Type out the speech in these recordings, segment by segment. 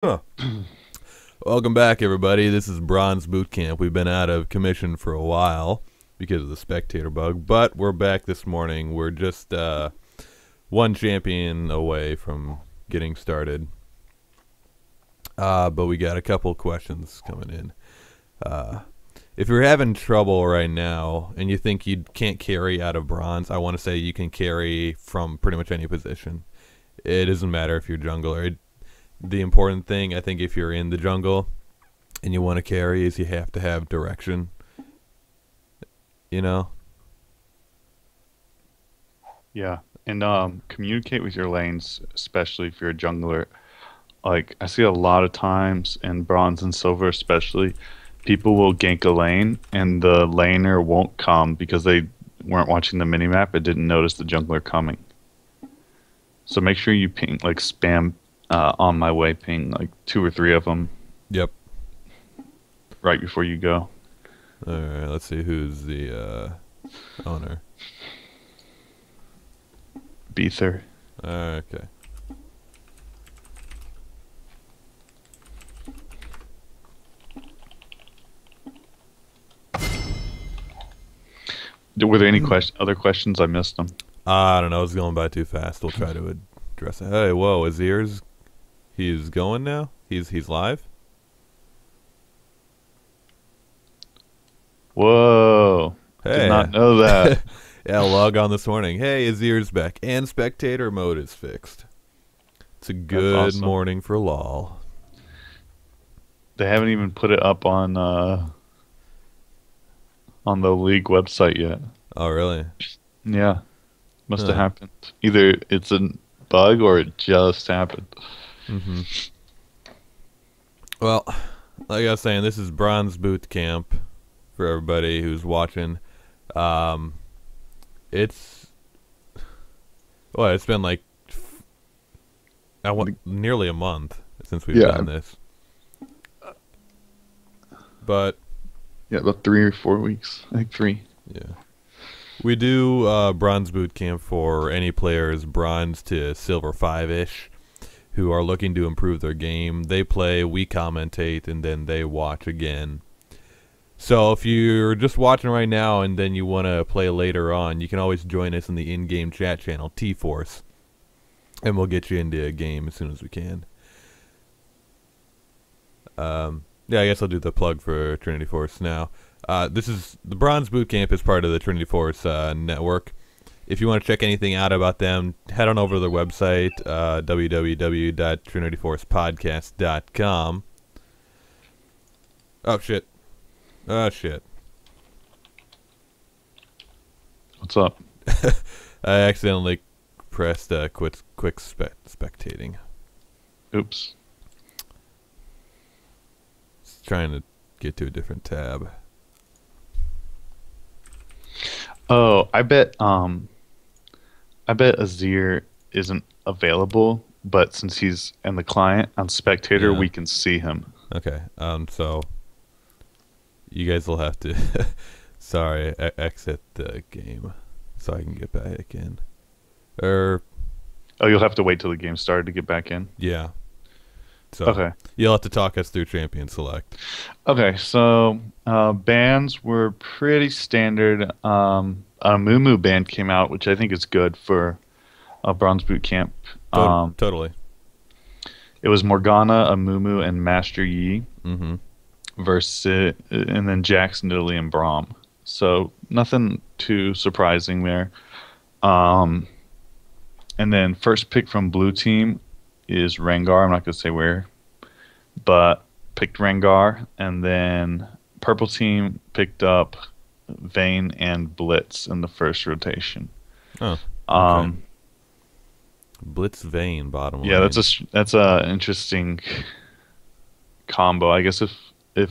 Huh. Welcome back, everybody. This is Bronze Boot Camp. We've been out of commission for a while because of the spectator bug, but we're back this morning. We're just one champion away from getting started. But we got a couple questions coming in. If you're having trouble right now and you think you can't carry out of bronze, I want to say you can carry from pretty much any position. It doesn't matter if you're jungler. The important thing, I think, if you're in the jungle and you want to carry, is you have to have direction. You know? Yeah, and communicate with your lanes, especially if you're a jungler. Like I see a lot of times in bronze and silver, especially, people will gank a lane and the laner won't come because they weren't watching the minimap and didn't notice the jungler coming. So make sure you ping, like spam on my way ping, like 2 or 3 of them Yep. right before you go. Alright, let's see who's the owner. Beether. Okay. Were there any other questions? I missed them. I don't know, it's going by too fast. We'll try to address it. Hey, whoa, Azir's... He's going now? He's live? Whoa. Hey. Did not know that. Yeah, log on this morning. Hey, Azir's back. And spectator mode is fixed. It's a good awesome. morning for LOL. They haven't even put it up on the league website yet. Oh, really? Yeah. Must have happened. Either it's a bug or it just happened. Mm-hmm. Well, like I was saying, this is Bronze Boot Camp for everybody who's watching. It's been like nearly a month since we've done this. But yeah, about 3 or 4 weeks. I think 3. Yeah. We do Bronze Boot Camp for any players bronze to silver 5-ish who are looking to improve their game. They play, we commentate, and then they watch again. So if you're just watching right now and then you want to play later on, you can always join us in the in-game chat channel, T-Force, and we'll get you into a game as soon as we can. Yeah, I guess I'll do the plug for Trinity Force now. This is the Bronze Boot Camp is part of the Trinity Force network. If you want to check anything out about them, head on over to their website, www.trinityforcepodcast.com. Oh, shit. Oh, shit. What's up? I accidentally pressed quick spectating. Oops. Just trying to get to a different tab. Oh, I bet Azir isn't available, but since he's in the client on spectator, we can see him. Okay. So you guys will have to sorry, exit the game so I can get back in. Oh, you'll have to wait till the game started to get back in? Yeah. So okay. You'll have to talk us through Champion Select. Okay, so bans were pretty standard. A Moo band came out, which I think is good for a Bronze Boot Camp. Totally. It was Morgana, a Moo, and Master Yi versus, and then Jax, Nidalee, and Braum. So nothing too surprising there. And then first pick from blue team is Rengar. I'm not going to say where, but picked Rengar. And then purple team picked up Vayne and Blitz in the first rotation. Oh, okay. Blitz Vayne bottom lane. Yeah, that's a interesting combo. I guess if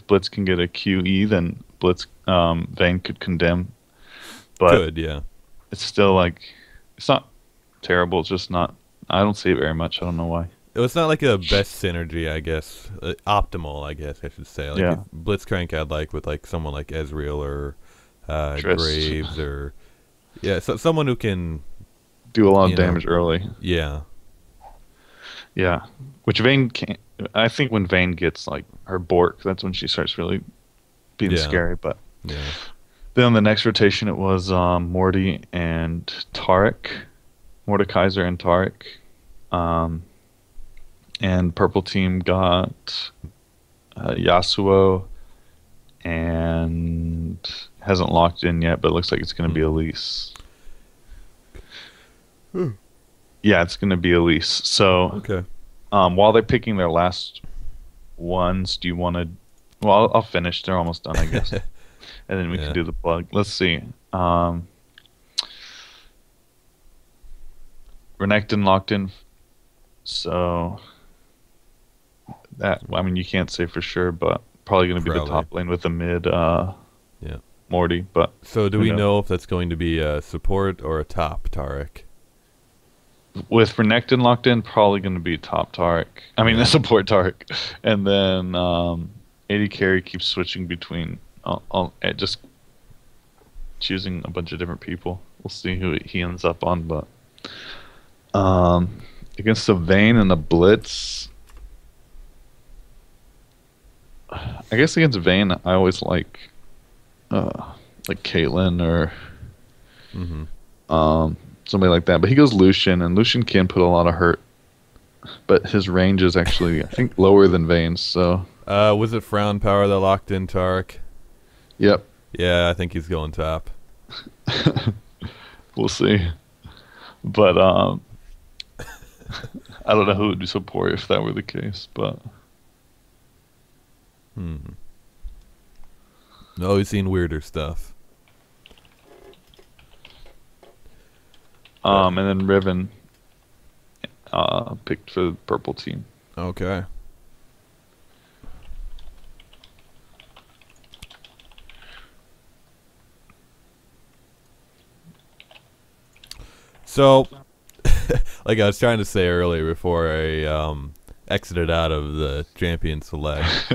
Blitz can get a QE, then Blitz Vayne could condemn. But yeah. It's still like it's not terrible. It's just not. I don't see it very much. I don't know why. It's not like a best synergy, I guess. Optimal, I guess I should say. Like if Blitz crank I'd like with like someone like Ezreal or Graves or so someone who can do a lot of damage early. Yeah. Yeah, which Vayne can't. I think when Vayne gets like her Bork, that's when she starts really being Yeah. scary. But Yeah. then on the next rotation, it was Morty and Tarek, Mordekaiser and Tarek. Um, and purple team got Yasuo and hasn't locked in yet, but it looks like it's going to be Hmm. Elise. Yeah, it's going to be Elise. So Okay. while they're picking their last ones, do you want to? Well, I'll finish. They're almost done, I guess, and then we can Yeah. do the plug. Let's see. Um, Renekton locked in, so that I mean you can't say for sure, but probably going to be the Probably. top lane with the mid Yeah. Morty. But So do who we knows? know if that's going to be a support or a top Tarek? With Renekton locked in, probably going to be top Tarek. I mean, the Yeah. support Tarek, and then AD carry keeps switching between. Just choosing a bunch of different people. We'll see who he ends up on, but against the Vayne and the Blitz, I guess against Vayne, I always like Caitlyn or Mm-hmm. somebody like that. But he goes Lucian, and Lucian can put a lot of hurt, but his range is actually I think lower than Vayne's. So Was it Frown Power that locked in Tarek? yep, Yeah, I think he's going top. we'll see. But I don't know who would support if that were the case, but. Hmm. Always seen weirder stuff. But And then Riven picked for the purple team. okay. So, like I was trying to say earlier before I exited out of the champion select,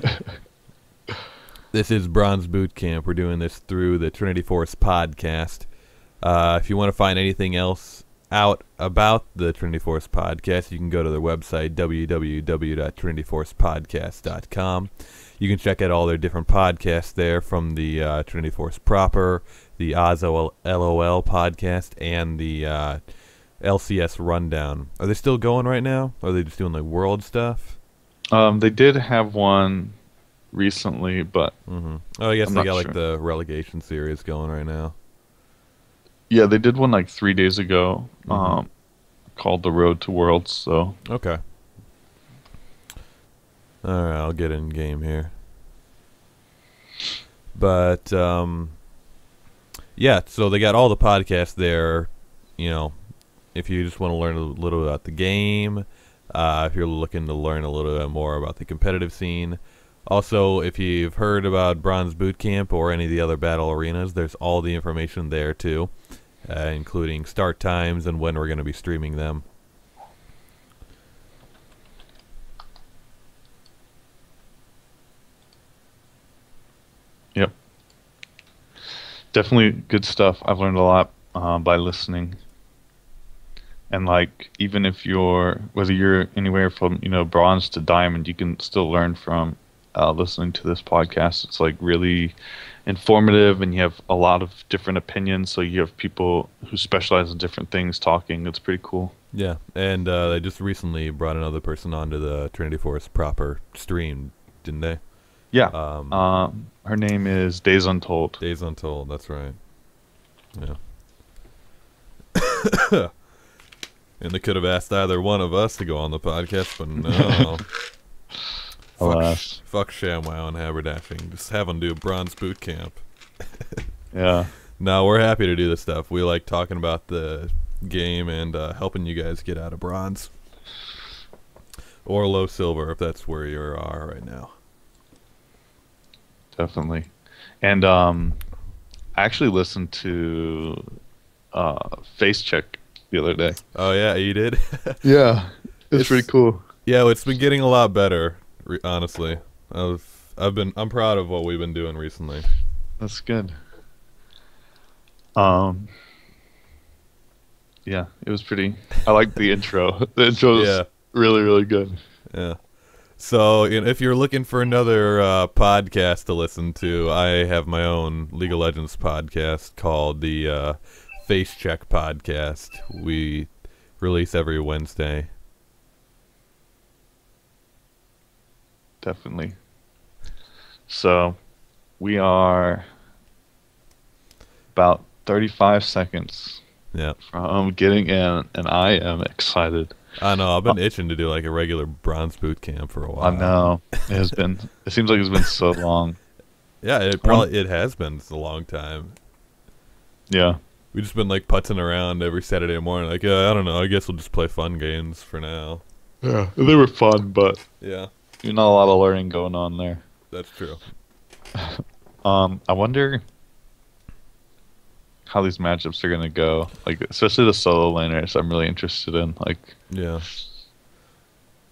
this is Bronze Boot Camp. We're doing this through the Trinity Force podcast. If you want to find anything else out about the Trinity Force podcast, you can go to their website, www.trinityforcepodcast.com. You can check out all their different podcasts there, from the Trinity Force proper, the Ozo LOL podcast, and the LCS Rundown. Are they still going right now? Or are they just doing like world stuff? They did have one recently, but Mm-hmm. Oh, I guess I'm they not got like sure. the relegation series going right now. Yeah, they did one like 3 days ago, Mm-hmm. called The Road to Worlds. So Okay. All right, I'll get in game here. But yeah, so they got all the podcasts there. You know, if you just want to learn a little about the game, if you're looking to learn a little bit more about the competitive scene. Also, if you've heard about Bronze Boot Camp or any of the other battle arenas, there's all the information there too, including start times and when we're going to be streaming them. yep, definitely good stuff. I've learned a lot by listening. And like even if you're whether you're anywhere from bronze to diamond, you can still learn from listening to this podcast. It's like really informative, and you have a lot of different opinions. So you have people who specialize in different things talking. It's pretty cool. Yeah, and they just recently brought another person onto the Trinity Force proper stream, didn't they? Yeah. Um, Her name is Days Untold. Days Untold, that's right. Yeah. And they could have asked either one of us to go on the podcast, but no. Alas. Fuck ShamWow and haberdashing. Just have them do Bronze Boot Camp. Yeah. No, we're happy to do this stuff. We like talking about the game and helping you guys get out of bronze. Or low silver, if that's where you are right now. Definitely. And I actually listened to Face Check the other day. Oh, yeah, you did? Yeah. It's It's- pretty cool. Yeah, it's been getting a lot better, honestly. I'm proud of what we've been doing recently. That's good. Yeah, it was pretty. I like the intro. The intro is Yeah. really, really good. Yeah. So, if you're looking for another podcast to listen to, I have my own League of Legends podcast called the Face Check Podcast. We release every Wednesday. Definitely. So, we are about 35 seconds from getting in, and I am excited. I know. I've been itching to do like a regular bronze boot camp for a while. I know. It has been. It seems like it's been so long. Yeah, it has been a long time. Yeah. We've just been like putzing around every Saturday morning. Like, I don't know. I guess we'll just play fun games for now. Yeah, they were fun, but yeah, there's not a lot of learning going on there. That's true. I wonder how these matchups are gonna go. Like, especially the solo laners, I'm really interested in. Like, yeah,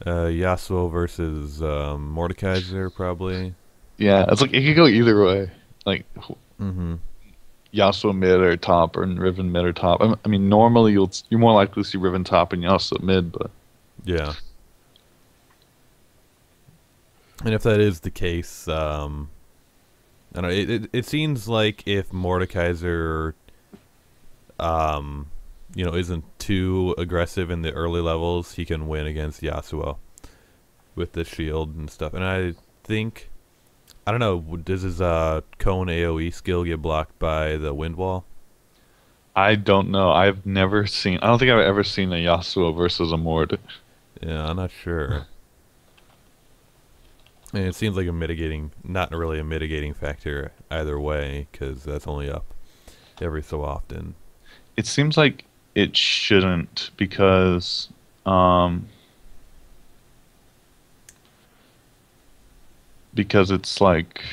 Yasuo versus Mordekaiser probably. Yeah, it's like it could go either way. Like, mm-hmm. Yasuo mid or top, or Riven mid or top. I mean, normally you're more likely to see Riven top and Yasuo mid, but yeah. And if that is the case, I don't know. It seems like if Mordekaiser isn't too aggressive in the early levels, he can win against Yasuo with the shield and stuff. And I think, I don't know, does his cone AoE skill get blocked by the wind wall? I don't know. I don't think I've ever seen a Yasuo versus a Mord. Yeah, I'm not sure. And it seems like not really a mitigating factor either way, because that's only up every so often. It seems like it shouldn't, because it's like,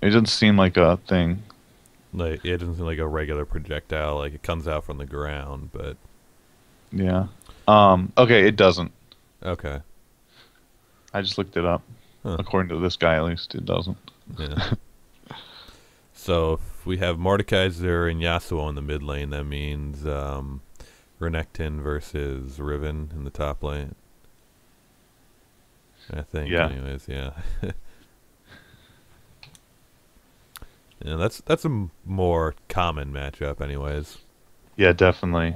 it doesn't seem like a thing. Like, it doesn't seem like a regular projectile. Like, it comes out from the ground, but yeah. Okay, it doesn't. Okay. I just looked it up. Huh. According to this guy, at least, it doesn't. Yeah. So if we have Mordekaiser and Yasuo in the mid lane, that means Renekton versus Riven in the top lane. I think. Yeah. Anyways, yeah. Yeah, that's a more common matchup, anyways. Yeah, definitely.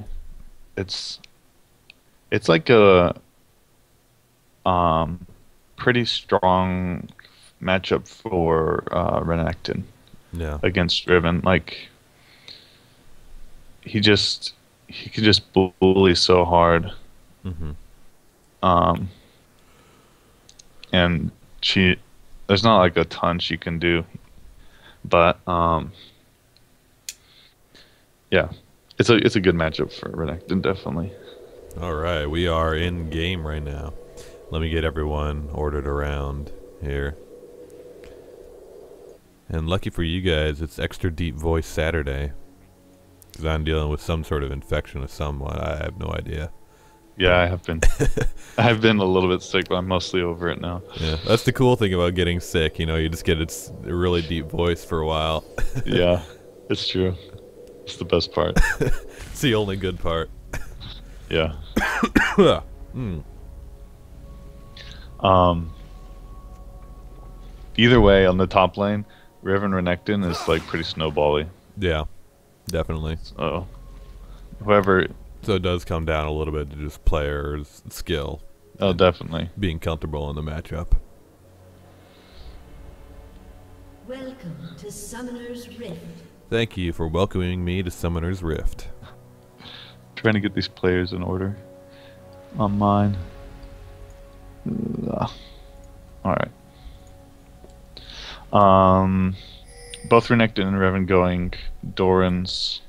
It's like a pretty strong matchup for Renekton. Yeah. Against Riven. Like, he could just bully so hard. Mm-hmm. And there's not like a ton she can do, but yeah, it's a good matchup for Renekton, definitely. All right, we are in game right now. Let me get everyone ordered around here. And lucky for you guys, it's Extra Deep Voice Saturday, because I'm dealing with some sort of infection of somewhat. I have no idea. Yeah, I have been. I've been a little bit sick, but I'm mostly over it now. Yeah, that's the cool thing about getting sick. You just get a really deep voice for a while. Yeah, it's true. It's the best part. It's the only good part. Yeah. Either way, on the top lane, Riven Renekton is like pretty snowbally. Yeah, definitely. So whoever. So it does come down a little bit to just players' skill. Oh, definitely. Being comfortable in the matchup. Welcome to Summoner's Rift. Thank you for welcoming me to Summoner's Rift. Trying to get these players in order on mine. Alright. Both Renekton and Revan going Doran's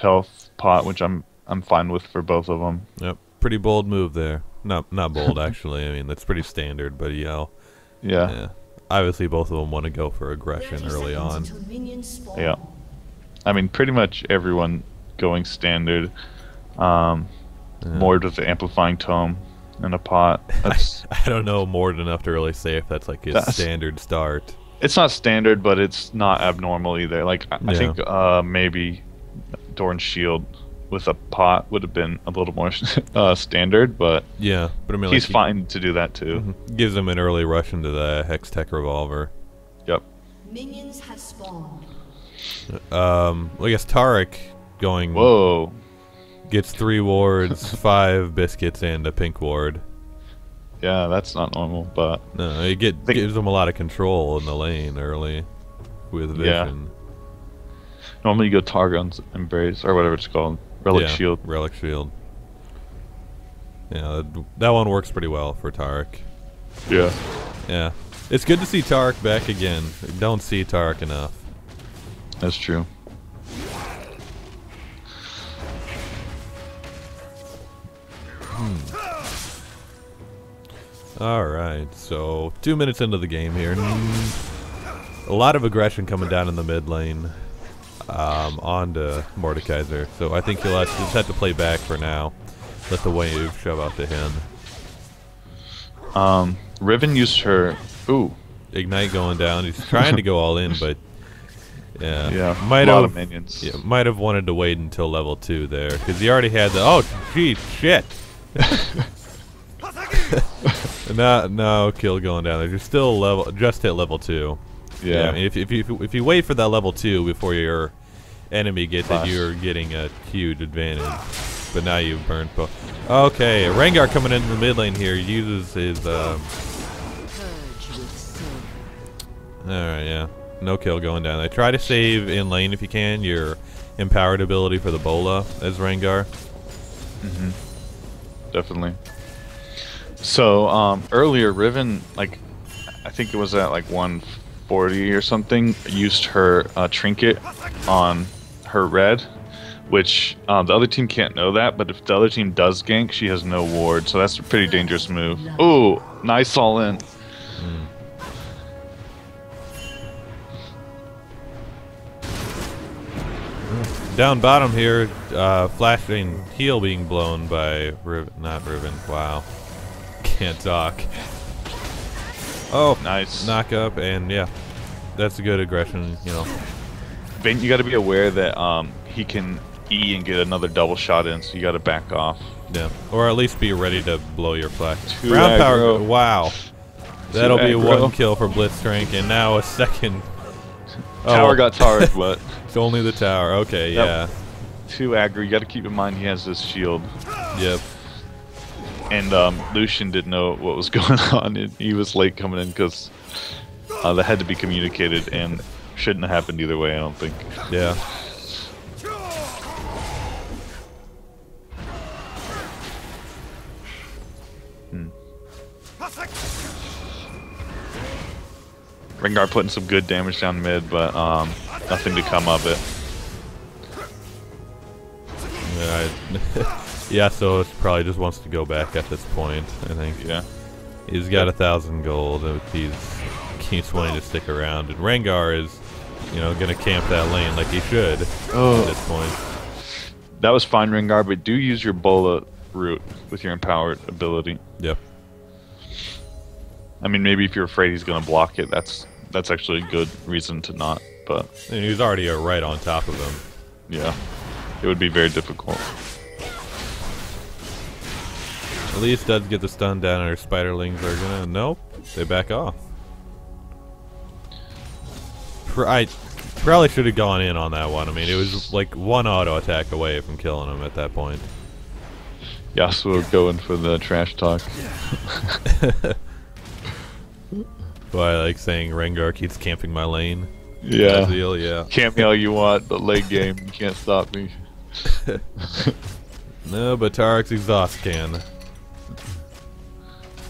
health pot, which I'm fine with for both of them. Yep, pretty bold move there. Not bold actually. I mean, that's pretty standard, but yeah. Obviously, both of them want to go for aggression early on. Yeah. I mean, pretty much everyone going standard. Mord with the amplifying tome and a pot. I don't know Mord enough to really say if that's like his standard start. It's not standard, but it's not abnormal either. Like I think maybe Doran's shield with a pot would have been a little more standard, but Yeah, but I mean, he's like, fine to do that too. gives him an early rush into the Hex Tech revolver. Yep. Minions have spawned. Well, I guess Tarek going Whoa. gets 3 wards, 5 biscuits, and a pink ward. Yeah, that's not normal, but No, it gives him a lot of control in the lane early with vision. normally you go Targon's Embrace or whatever it's called, Relic Yeah, Shield. Relic Shield. Yeah, that one works pretty well for Tarek. Yeah. Yeah. It's good to see Tarek back again. Don't see Tarek enough. That's true. Alright, so 2 minutes into the game here. A lot of aggression coming down in the mid lane onto Mordekaiser. So I think he'll just have to play back for now. Let the wave shove out to him. Riven used her. Ooh. Ignite going down. He's trying to go all in, but yeah, Yeah. might a lot have of minions. yeah, might have wanted to wait until level 2 there because he already had the geez, shit. No kill going down there. You're still just hit level 2. Yeah. I mean, if you wait for that level 2 before your enemy gets it, you're getting a huge advantage. But now you've burnt both. Okay, Rengar coming into the mid lane here uses his. All right, yeah, no kill going down. I try to save in lane if you can. Your empowered ability for the Bola as Rengar. Definitely. So earlier, Riven, like, I think it was at like 140 or something, used her trinket on her red, which the other team can't know that, but if the other team does gank, she has no ward, so that's a pretty dangerous move. Ooh, nice all in. Down bottom here, flashing heal being blown by not Riven. Wow, can't talk. Oh, Nice. knock up, and yeah, that's a good aggression. You know, Vayne, you got to be aware that he can E and get another double shot in, so you got to back off. yeah, or at least be ready to blow your flash. Too Ground power. aggro. Wow, that'll be aggro. 1 kill for Blitzcrank, and now a second. Tower got towered, but It's only the tower. Okay, yeah, Yep. too aggro. You got to keep in mind he has this shield. yep. And Lucian didn't know what was going on. He was late coming in because that had to be communicated and shouldn't have happened either way, I don't think. Yeah. Rengar putting some good damage down mid, but nothing to come of it. Yeah, yeah, so it probably just wants to go back at this point, I think. Yeah. He's got 1,000 gold if he keeps wanting to stick around. And Rengar is, going to camp that lane like he should at this point. That was fine, Rengar, but do use your Bola route with your empowered ability. Yep. I mean, maybe if you're afraid he's going to block it, that's actually a good reason to not, but And he's already right on top of him. yeah, it would be very difficult. At least does get the stun down, and our spiderlings are gonna. Nope, they back off. I probably should have gone in on that one. I mean, it was like 1 auto attack away from killing him at that point. Yasuo going for the trash talk. But I like saying Rengar keeps camping my lane. Yeah. That deal, yeah. Camp me all you want, but late game, you can't stop me. No, but Tarek's exhaust can.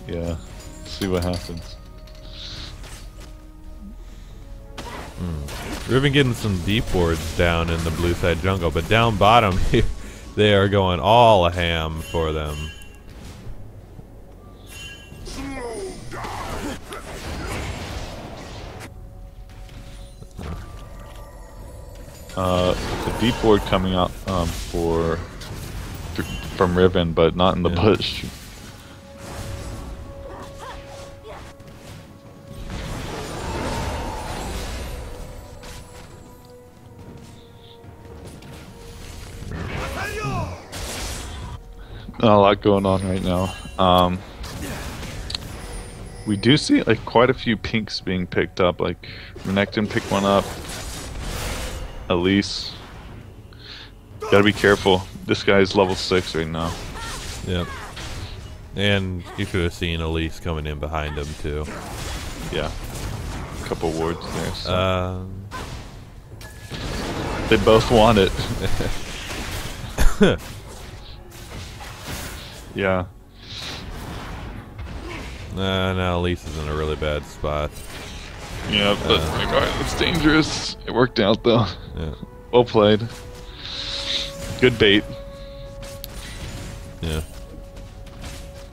Yeah. See what happens. We've been getting some deep wards down in the blue side jungle, but down bottom they are going all ham for them. The deep ward coming out from Riven, but not in the bush. A lot going on right now. We do see like quite a few pinks being picked up. Like Renekton picked one up. Elise. Gotta be careful. This guy's level 6 right now. Yep. And you should have seen Elise coming in behind him too. Yeah. A couple wards there. So. They both want it. Yeah. Now Elise is in a really bad spot. Yeah, but like, alright, it's dangerous. It worked out though. Yeah. Well played. Good bait. Yeah.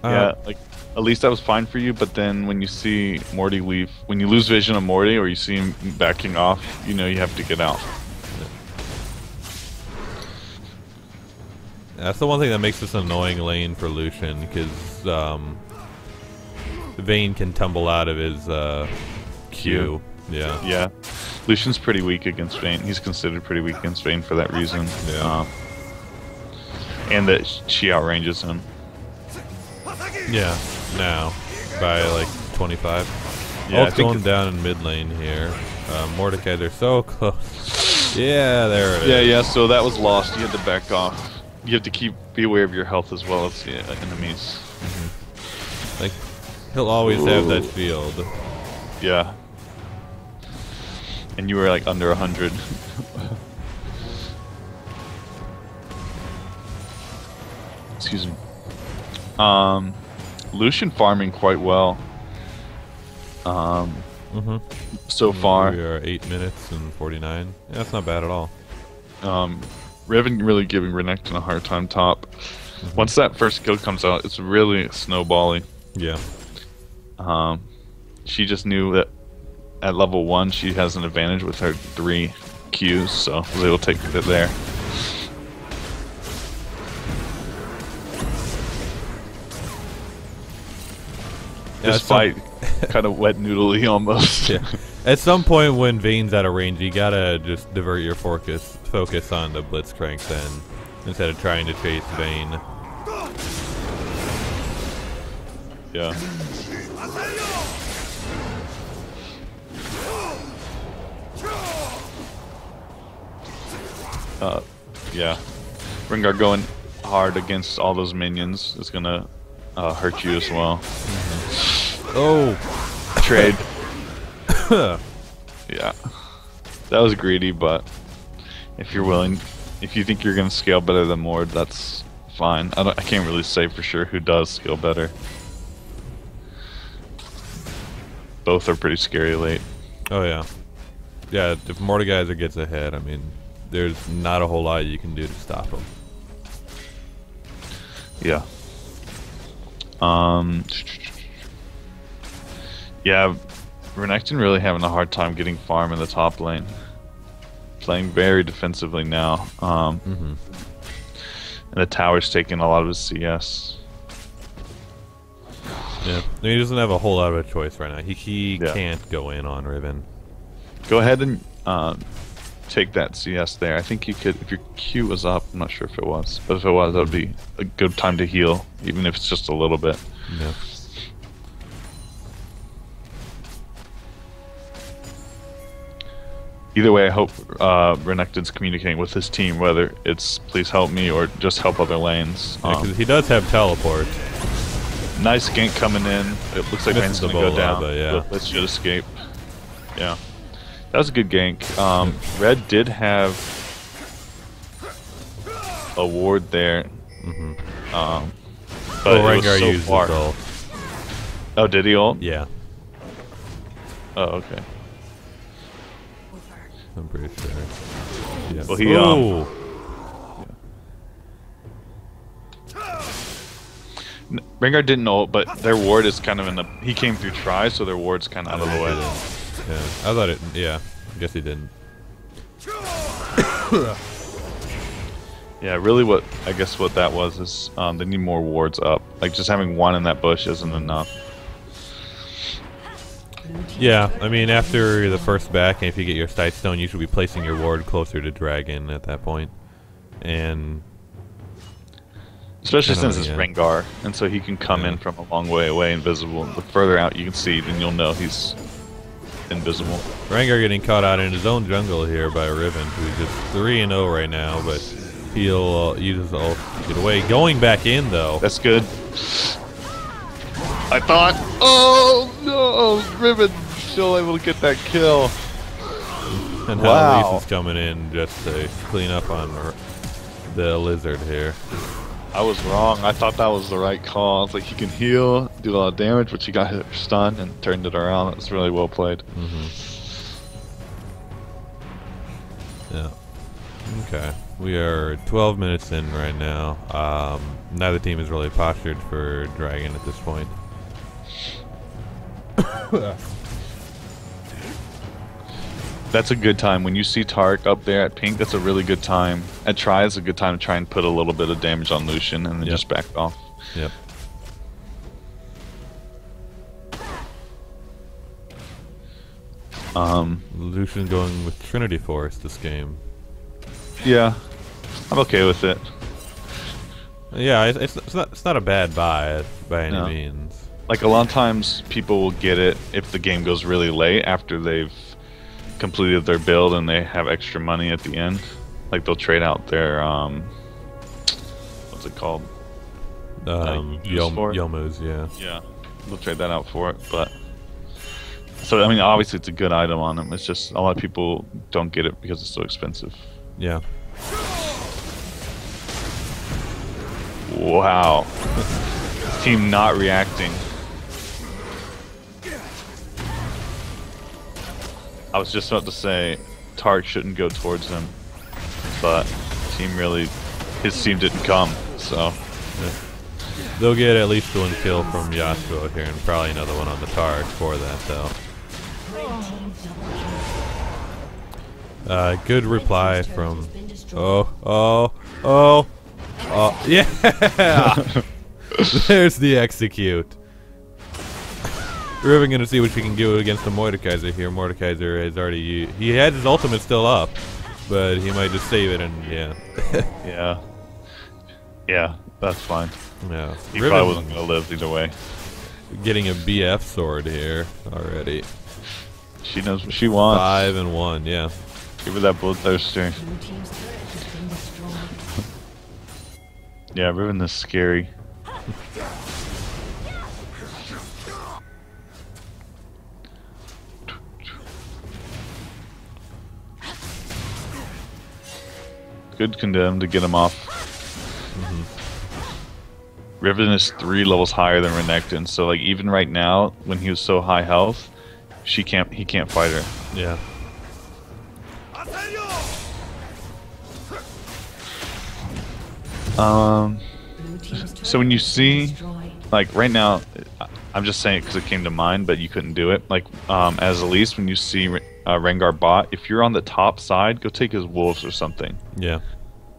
Yeah, like at least that was fine for you, but then when you see Morty leave, when you lose vision of Morty or you see him backing off, you know you have to get out. That's the one thing that makes this an annoying lane for Lucian, because Vayne can tumble out of his Q. Yeah. Yeah. Lucian's pretty weak against Vayne. He's considered pretty weak against Vayne for that reason. Yeah. And that she outranges him. Yeah. Now, by like 25. Yeah, Ult's going down in mid lane here. Mordecai, they're so close. Yeah, there it is. Yeah, so that was lost. You had to back off. You have to be aware of your health as well as the enemies. Mm-hmm. Like, he'll always have that shield. Yeah. And you were like under 100. Excuse me. Lucian farming quite well. So far. We are 8 minutes and 49. Yeah, that's not bad at all. Riven really giving Renekton a hard time top. Once that first skill comes out, it's really snowballing. Yeah. She just knew that at level 1 she has an advantage with her 3 Qs, so was able to take it there. Yeah, this fight kind of wet noodly almost. Yeah. At some point when Vayne's out of range, you gotta just divert your focus on the Blitzcrank then, instead of trying to chase Vayne. Yeah. Yeah. Rengar going hard against all those minions is gonna hurt you as well. Oh! Trade. Yeah. That was greedy, but if you're willing, if you think you're gonna scale better than Mord, that's fine. I can't really say for sure who does scale better. Both are pretty scary late. Oh yeah. Yeah, if Mordekaiser gets ahead, I mean, there's not a whole lot you can do to stop him. Yeah. Yeah, Renekton really having a hard time getting farm in the top lane. Playing very defensively now. And the tower's taking a lot of his CS. Yeah, I mean, he doesn't have a whole lot of a choice right now. He can't go in on Riven. Go ahead and take that CS there. I think you could, if your Q was up, I'm not sure if it was. But if it was, that would be a good time to heal, even if it's just a little bit. Yeah. Either way, I hope Renekton's communicating with his team, whether it's please help me or just help other lanes. Because he does have teleport. Nice gank coming in. It looks like Vayne's going to go down. But yeah. Let's should escape. Yeah. That was a good gank. Red did have a ward there. But it was so used far. his ult. Oh, did he ult? Yeah. Oh, okay. I'm pretty sure. Yeah. Well, he Rengar didn't ult, but their ward is kind of in the. He came through try, so their ward's kind of out of the way. Yeah, I thought it. Yeah, I guess he didn't. Yeah, really, what I guess what that was is they need more wards up. Like just having one in that bush isn't enough. Yeah, I mean, after the first back, and if you get your sight stone, you should be placing your ward closer to dragon at that point. And Especially Kinda, since it's yeah. Rengar, and so he can come Yeah. in from a long way away invisible. The further out you can see, then you'll know he's invisible. Rengar getting caught out in his own jungle here by Riven, who's just 3-0 right now, but he'll use his ult to get away. Going back in, though. That's good. I thought, oh no, Riven still able to get that kill. And Wow. how Lisa's coming in just to clean up on the lizard here. I was wrong. I thought that was the right call. It's like he can heal, do a lot of damage, but she got hit stun and turned it around. It was really well played. Yeah. Okay. We are 12 minutes in right now. Neither team is really postured for Dragon at this point. That's a good time. When you see Tark up there at pink, that's a really good time. At try is a good time to try and put a little bit of damage on Lucian and then Yep. just back off. Yep. Lucian going with Trinity Force this game. Yeah, I'm okay with it. Yeah, it's not a bad buy by any No. means. Like a lot of times people will get it if the game goes really late after they've completed their build and they have extra money at the end. Like they'll trade out their what's it called? Use for it? Yomu's, yeah. Yeah, they'll trade that out for it. But so I mean, obviously it's a good item on them. It's just a lot of people don't get it because it's so expensive. Yeah. Wow, team not reacting. I was just about to say Tark shouldn't go towards him, but team really, his team didn't come, so. Yeah. They'll get at least one kill from Yasuo here, and probably another one on the Tark for that, though. Good reply from... Oh, yeah! There's the execute. Riven gonna see what she can do against the Mordekaiser here. Mordekaiser has already... He has his ultimate still up, but he might just save it and, yeah. Yeah, that's fine. Yeah. He Riven probably wasn't gonna live either way. getting a BF sword here already. She knows what she wants. 5-1, yeah. Give her that bloodthirster. Blue team's turret has been destroyed. Yeah, Riven is scary. Good condemn to get him off. Riven is 3 levels higher than Renekton, so like even right now, when he was so high health, he can't fight her. Yeah. Blue team's turret So when you has been see, destroyed. like right now, I'm just saying it because it came to mind, but you couldn't do it. Like as Elise, when you see Rengar bot, if you're on the top side, go take his wolves or something. Yeah.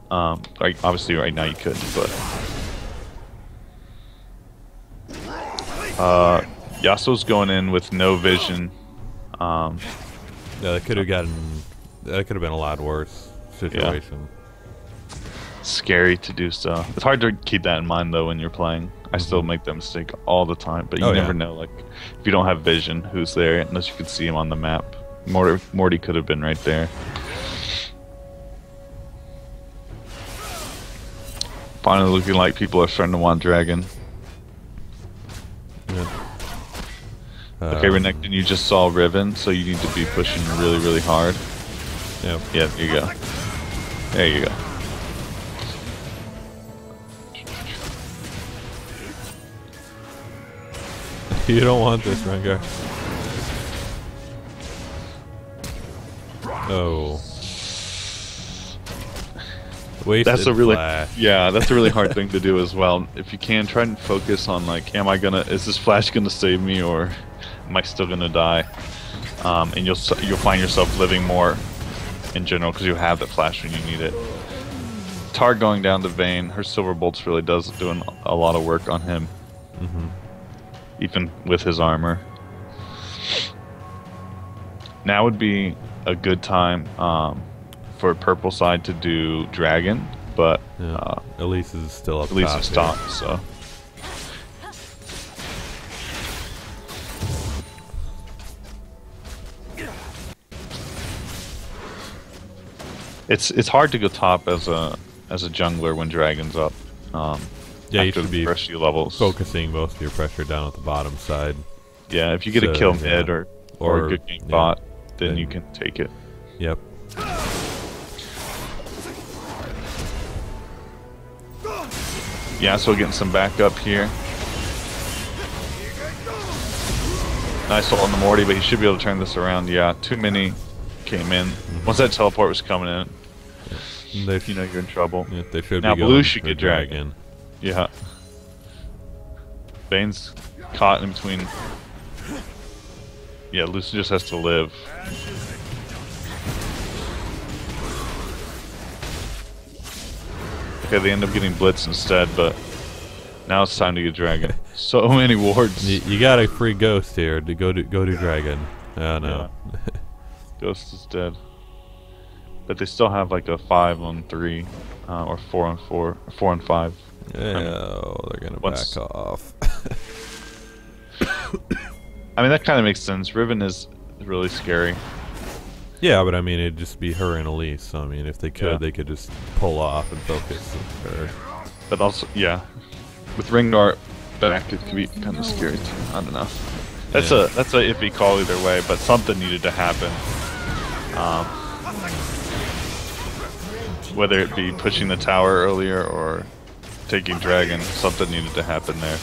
Like obviously right now you couldn't, but Yasuo's going in with no vision. Yeah, that could have been a lot worse situation. Scary to do so. It's hard to keep that in mind though when you're playing. I still make that mistake all the time, but you Oh, never yeah. know. Like if you don't have vision, who's there unless you could see him on the map. Morty could have been right there. Finally looking like people are starting to want Dragon. Yeah. Okay, Renekton, you just saw Riven, so you need to be pushing really, really hard. Yeah. Yeah, there you go. There you go. You don't want this, Rengar. Oh. Wasted That's a really flash. that's a really hard thing to do as well. If you can, try and focus on like, is this flash gonna save me or am I still gonna die? And you'll find yourself living more in general because you have that flash when you need it. Tar going down the vein, her silver bolts really does doing a lot of work on him, even with his armor. Now would be a good time for purple side to do Dragon but Yeah. Elise is still up at least top it's here. top. So it's hard to go top as a jungler when Dragon's up. Yeah, you after should the be first few levels. focusing most of your pressure down at the bottom side. Yeah, if you get a So, kill yeah. mid or Or, a good game yeah. bot, then Then- you can take it. Yep. Yeah, so getting some backup here. Nice ult on the Morty, but he should be able to turn this around. Yeah, too many came in. Once that teleport was coming in, They, you know you're in trouble. yeah, they should Now be blue going should for get dragon. Yeah. Bane's caught in between. Yeah, Lucy just has to live. Okay, they end up getting blitz instead, but now it's time to get dragon. So many wards. You got a free ghost here to go to dragon. Oh no. Ghost is dead. But they still have like a 5-on-3 or 4-on-4, 4-on-5. Oh, they're gonna once- back off. I mean, that kind of makes sense. Riven is really scary. Yeah, but I mean, it'd just be her and Elise. So I mean, if they could, Yeah. they could just pull off and focus on her. But also, yeah, with Ringnor back, it could be kind of scary too. I don't know. That's Yeah. that's a iffy call either way, but something needed to happen. Whether it be pushing the tower earlier or taking dragon, something needed to happen there.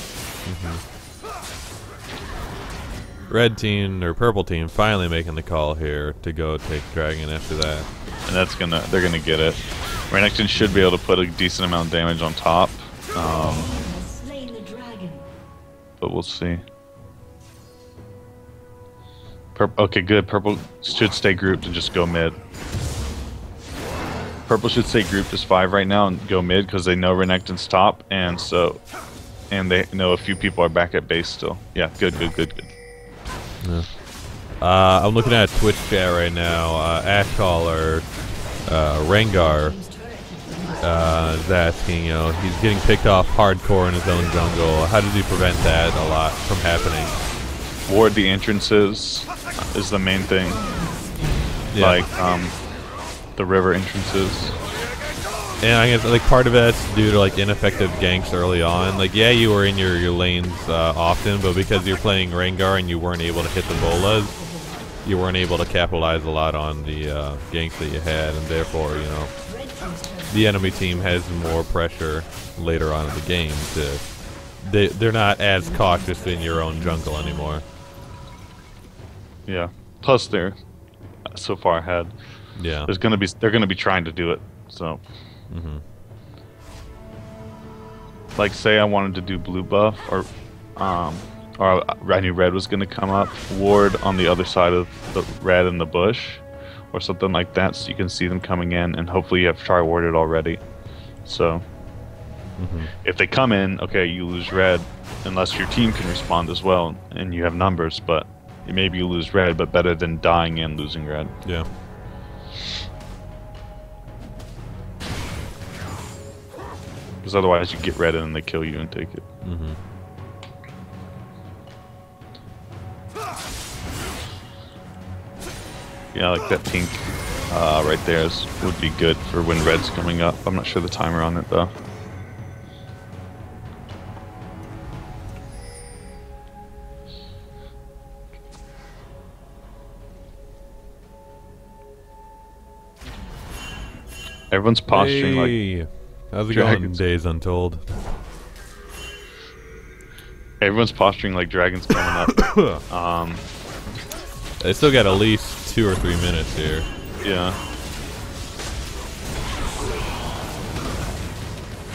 Red team or purple team finally making the call here to go take dragon after that. And they're gonna get it. Renekton should be able to put a decent amount of damage on top, Has slain the dragon. but we'll see. Okay, good. Purple should stay grouped and just go mid. Purple should stay grouped as 5 right now and go mid because they know Renekton's top, and they know a few people are back at base still. Yeah, good. Yeah. I'm looking at Twitch chat right now. Ashcaller, Rengar, is asking, he's getting picked off hardcore in his own jungle. How does he prevent that a lot from happening? Ward the entrances is the main thing. Yeah. Like the river entrances. And I guess like part of that's due to like ineffective ganks early on. Like yeah, you were in your lanes often, but because you're playing Rengar and you weren't able to hit the bolas, you weren't able to capitalize a lot on the ganks that you had, and therefore the enemy team has more pressure later on in the game. They're not as cautious in your own jungle anymore. Yeah. Plus they're so far ahead. Yeah. They're gonna be trying to do it. So. Like say I wanted to do blue buff or I knew red was gonna come up, ward on the other side of the red in the bush or something like that so you can see them coming in, and hopefully you have try warded already. So if they come in, okay, you lose red unless your team can respond as well and you have numbers, but maybe you lose red, but better than dying and losing red. Yeah. Because otherwise you get red and then they kill you and take it. Yeah, like that pink right there would be good for when red's coming up. I'm not sure the timer on it though. Everyone's posturing like Hey, how's it going, dragons. Days Untold? everyone's posturing like dragons coming up. They still got at least 2 or 3 minutes here. Yeah.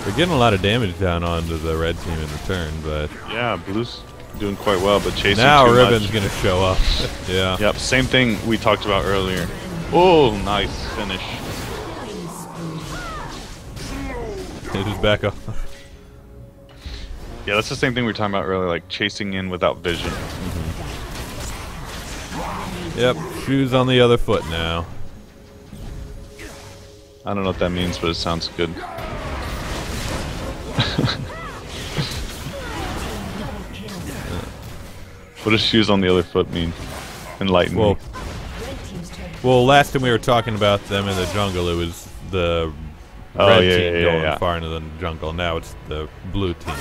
They're getting a lot of damage down onto the red team in return, but Yeah, blue's doing quite well, but chasing now too Riven's much. gonna show up. Yeah. Yep, same thing we talked about earlier. Oh, nice finish. It is back up. Yeah, that's the same thing we were talking about earlier, like chasing in without vision. Yep, shoes on the other foot now. I don't know what that means, but it sounds good. What does shoes on the other foot mean? Enlighten me. Well, last time we were talking about them in the jungle, it was the red team going far into the jungle. Now it's the blue team.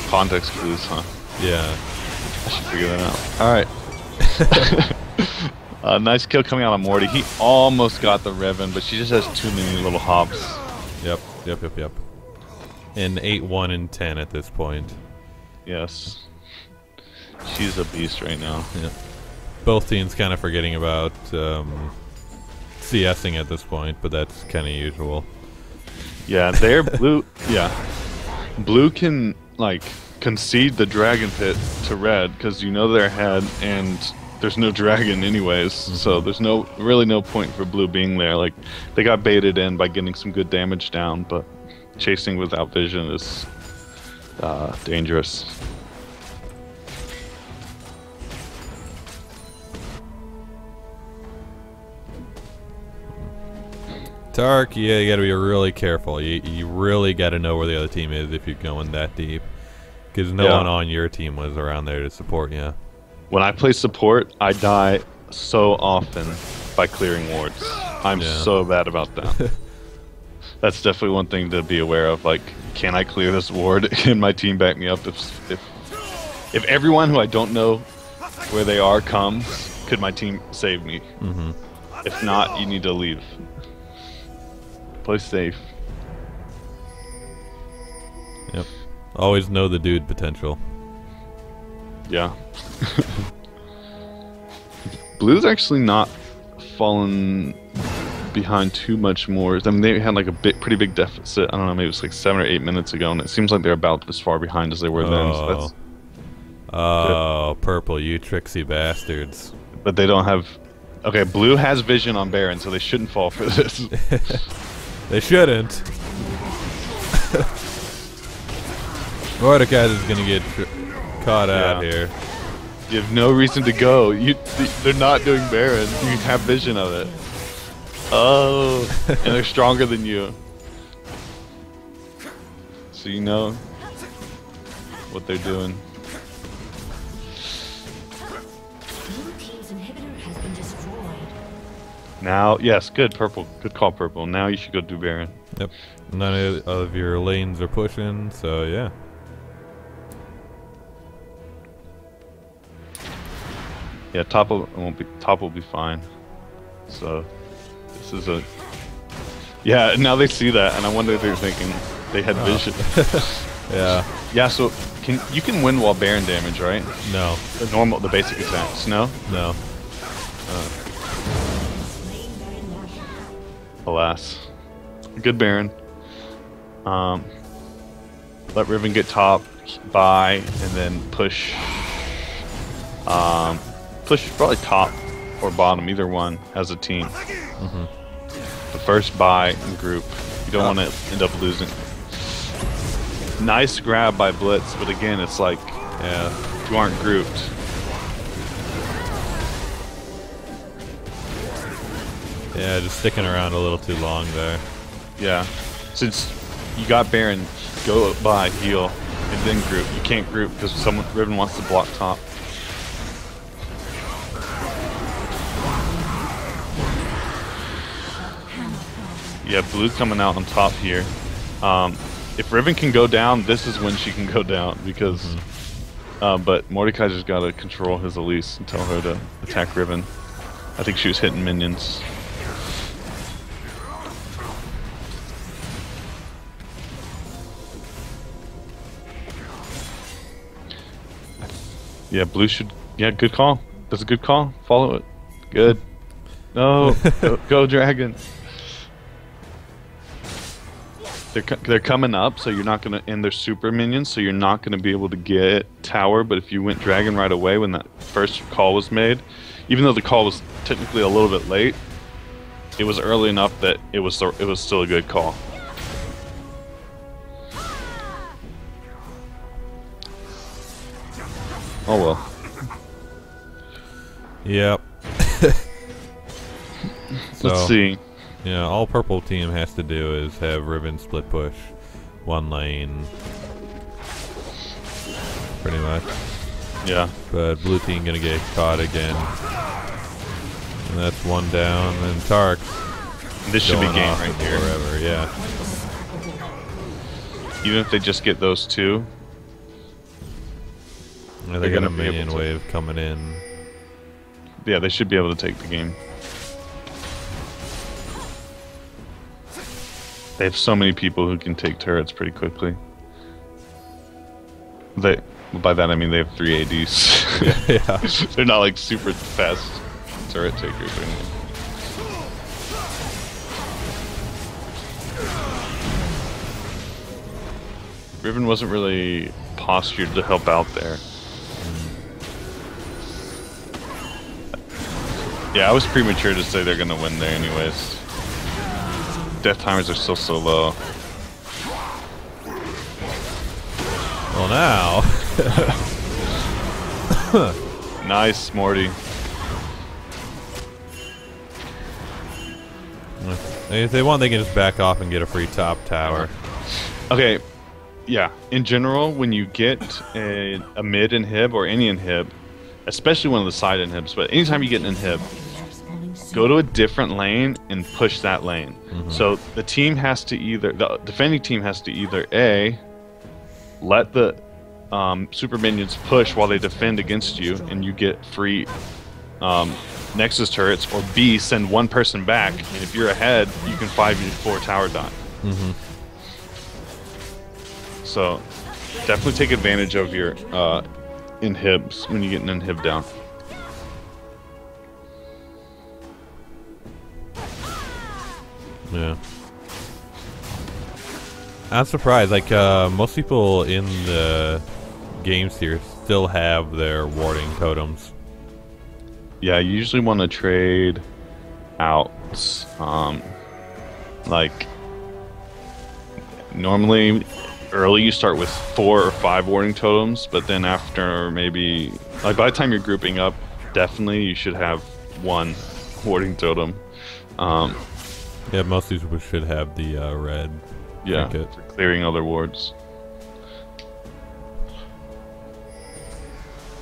Context clues, huh? Yeah. I should figure that out. Alright. Nice kill coming out of Morty. He almost got the Revan, but she just has too many little hops. Yep. And 8-1 and 10 at this point. Yes. She's a beast right now. Yeah. Both teams kind of forgetting about CSing at this point, but that's kind of usual. Yeah, they're blue. Yeah. Blue can, like, concede the dragon pit to red because you know they're ahead and there's no dragon anyways, so there's really no point for blue being there. Like, they got baited in by getting some good damage down, but chasing without vision is dangerous. Tark, yeah, you gotta be really careful. You really gotta know where the other team is if you're going that deep. Because no one on your team was around there to support you. When I play support, I die so often by clearing wards. I'm so bad about that. That's definitely one thing to be aware of. Like, can I clear this ward? Can my team back me up? If everyone who I don't know where they are comes, could my team save me? If not, you need to leave. Play safe. Yep. Always know the dude potential. Yeah. Blue's actually not fallen behind too much more. I mean, they had like a pretty big deficit. I don't know, maybe it was like 7 or 8 minutes ago, and it seems like they're about as far behind as they were then. So that's good. Purple, you tricksy bastards. But they don't have... Okay, blue has vision on Baron, so they shouldn't fall for this. They shouldn't. Mordecai is gonna get caught out here. You have no reason to go. They're not doing Baron. You have vision of it. Oh, and they're stronger than you. So you know what they're doing. Blue team's inhibitor has been destroyed. Now, yes, good, purple. Good call, purple. Now you should go do Baron. Yep. None of your lanes are pushing, so yeah. Yeah, top will be fine. So this is a now they see that, and I wonder if they're thinking they had vision. Yeah. Yeah. So you can win while Baron damage, right? No. The basic attacks. No. No. Alas. Good Baron. Let Riven get top, buy, and then push. Push probably top or bottom, either one, as a team. The first buy and group. You don't want to end up losing. Nice grab by Blitz, but again, it's like, you aren't grouped. Yeah, just sticking around a little too long there. Yeah. Since you got Baron, go buy, heal, and then group. You can't group because Riven wants to block top. Yeah, blue coming out on top here. If Riven can go down, this is when she can go down because. But Mordecai just gotta control his Elise and tell her to attack Riven. I think she was hitting minions. Yeah, blue should. Yeah, good call. That's a good call. Follow it. Good. No, go dragon. They're coming up, so you're not gonna, and they're super minions, so you're not gonna be able to get tower. But if you went dragon right away when that first call was made, even though the call was technically a little bit late, it was early enough that it was still a good call. Oh well. Yep. Let's see. Yeah, all purple team has to do is have ribbon split push, one lane, pretty much. Yeah. But blue team gonna get caught again, and that's one down. And Tark This should be going game off right here. forever. Yeah, Even if they just get those two, yeah, they They're got a gonna be able minion to- wave coming in. yeah, they should be able to take the game. They have so many people who can take turrets pretty quickly. By that I mean they have 3 ADs. Yeah, They're not like super fast turret takers or anything. Riven wasn't really postured to help out there. Yeah, I was premature to say they're gonna win there anyways. Death timers are still so low. well now. Nice, Morty. If they want, they can just back off and get a free top tower. Okay, yeah. In general, when you get a mid inhib or any inhib, especially one of the side inhibs, but anytime you get an inhib, go to a different lane and push that lane. So the team has to the defending team has to either A, let the super minions push while they defend against you and you get free Nexus turrets, or B, send one person back, and if you're ahead, you can 5v4 tower dive. So definitely take advantage of your inhibs when you get an inhib down. Yeah. I'm surprised. Like most people in the games here still have their warding totems. Yeah, you usually want to trade out. Like normally early you start with 4 or 5 warding totems, but then after maybe like by the time you're grouping up, definitely you should have 1 warding totem. Yeah, most of these people should have the red. Yeah, trinket. for clearing other wards.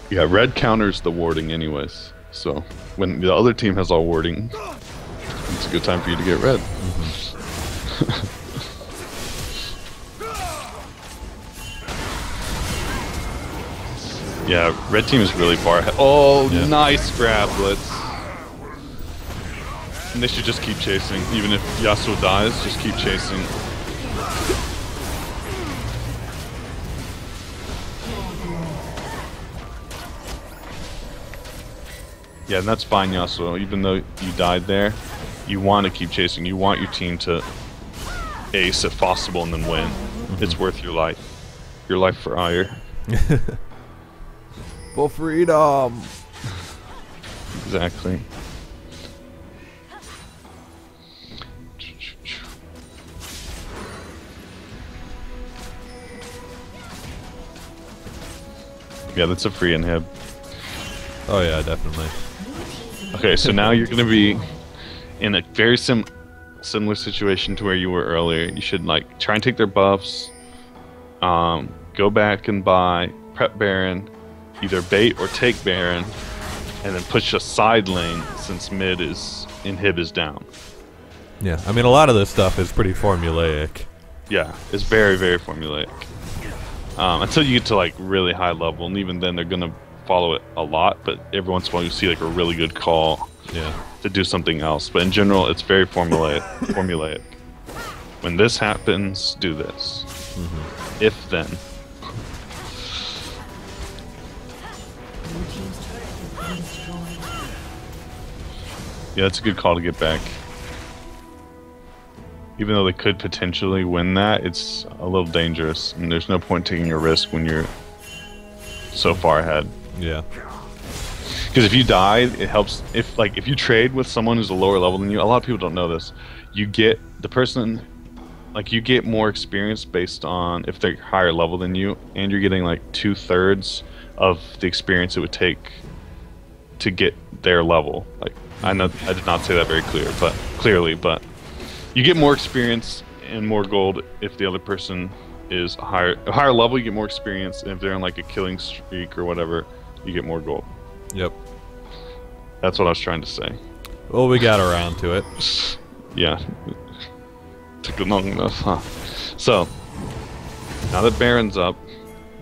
Yeah, red counters the warding anyways. So when the other team has all warding, it's a good time for you to get red. Yeah, red team is really far ahead. Oh, Yeah. nice grab, Blitz. And they should just keep chasing. Even if Yasuo dies, just keep chasing. Yeah, and that's fine, Yasuo. Even though you died there, you want to keep chasing. You want your team to ace if possible and then win. It's worth your life. Your life for ire. For freedom. Exactly. Yeah, that's a free inhib. Oh yeah, definitely. Okay, so now you're going to be in a very similar situation to where you were earlier. You should like try and take their buffs, go back and buy prep Baron, either bait or take Baron, and then push a side lane since mid is inhib is down. Yeah, I mean a lot of this stuff is pretty formulaic. Yeah, it's very, very formulaic. Until you get to like really high level, and even then they're gonna follow it a lot. But every once in a while you see like a really good call Yeah. to do something else. But in general, it's very formulaic. Formulaic. When this happens, do this. If then. Blue team's turret has been destroyed. Yeah, it's a good call to get back. Even though they could potentially win that, it's a little dangerous, and there's no point taking a risk when you're so far ahead. Yeah. Because if you die, it helps. If you trade with someone who's a lower level than you, a lot of people don't know this. You get the person, like you get more experience based on if they're higher level than you, and you're getting like 2/3 of the experience it would take to get their level. Like I know I did not say that very clearly, but You get more experience and more gold if the other person is a higher level. You get more experience, and if they're in like a killing streak or whatever, you get more gold. Yep. That's what I was trying to say. Well, we got around to it. Yeah. Took long enough, huh? So, now that Baron's up,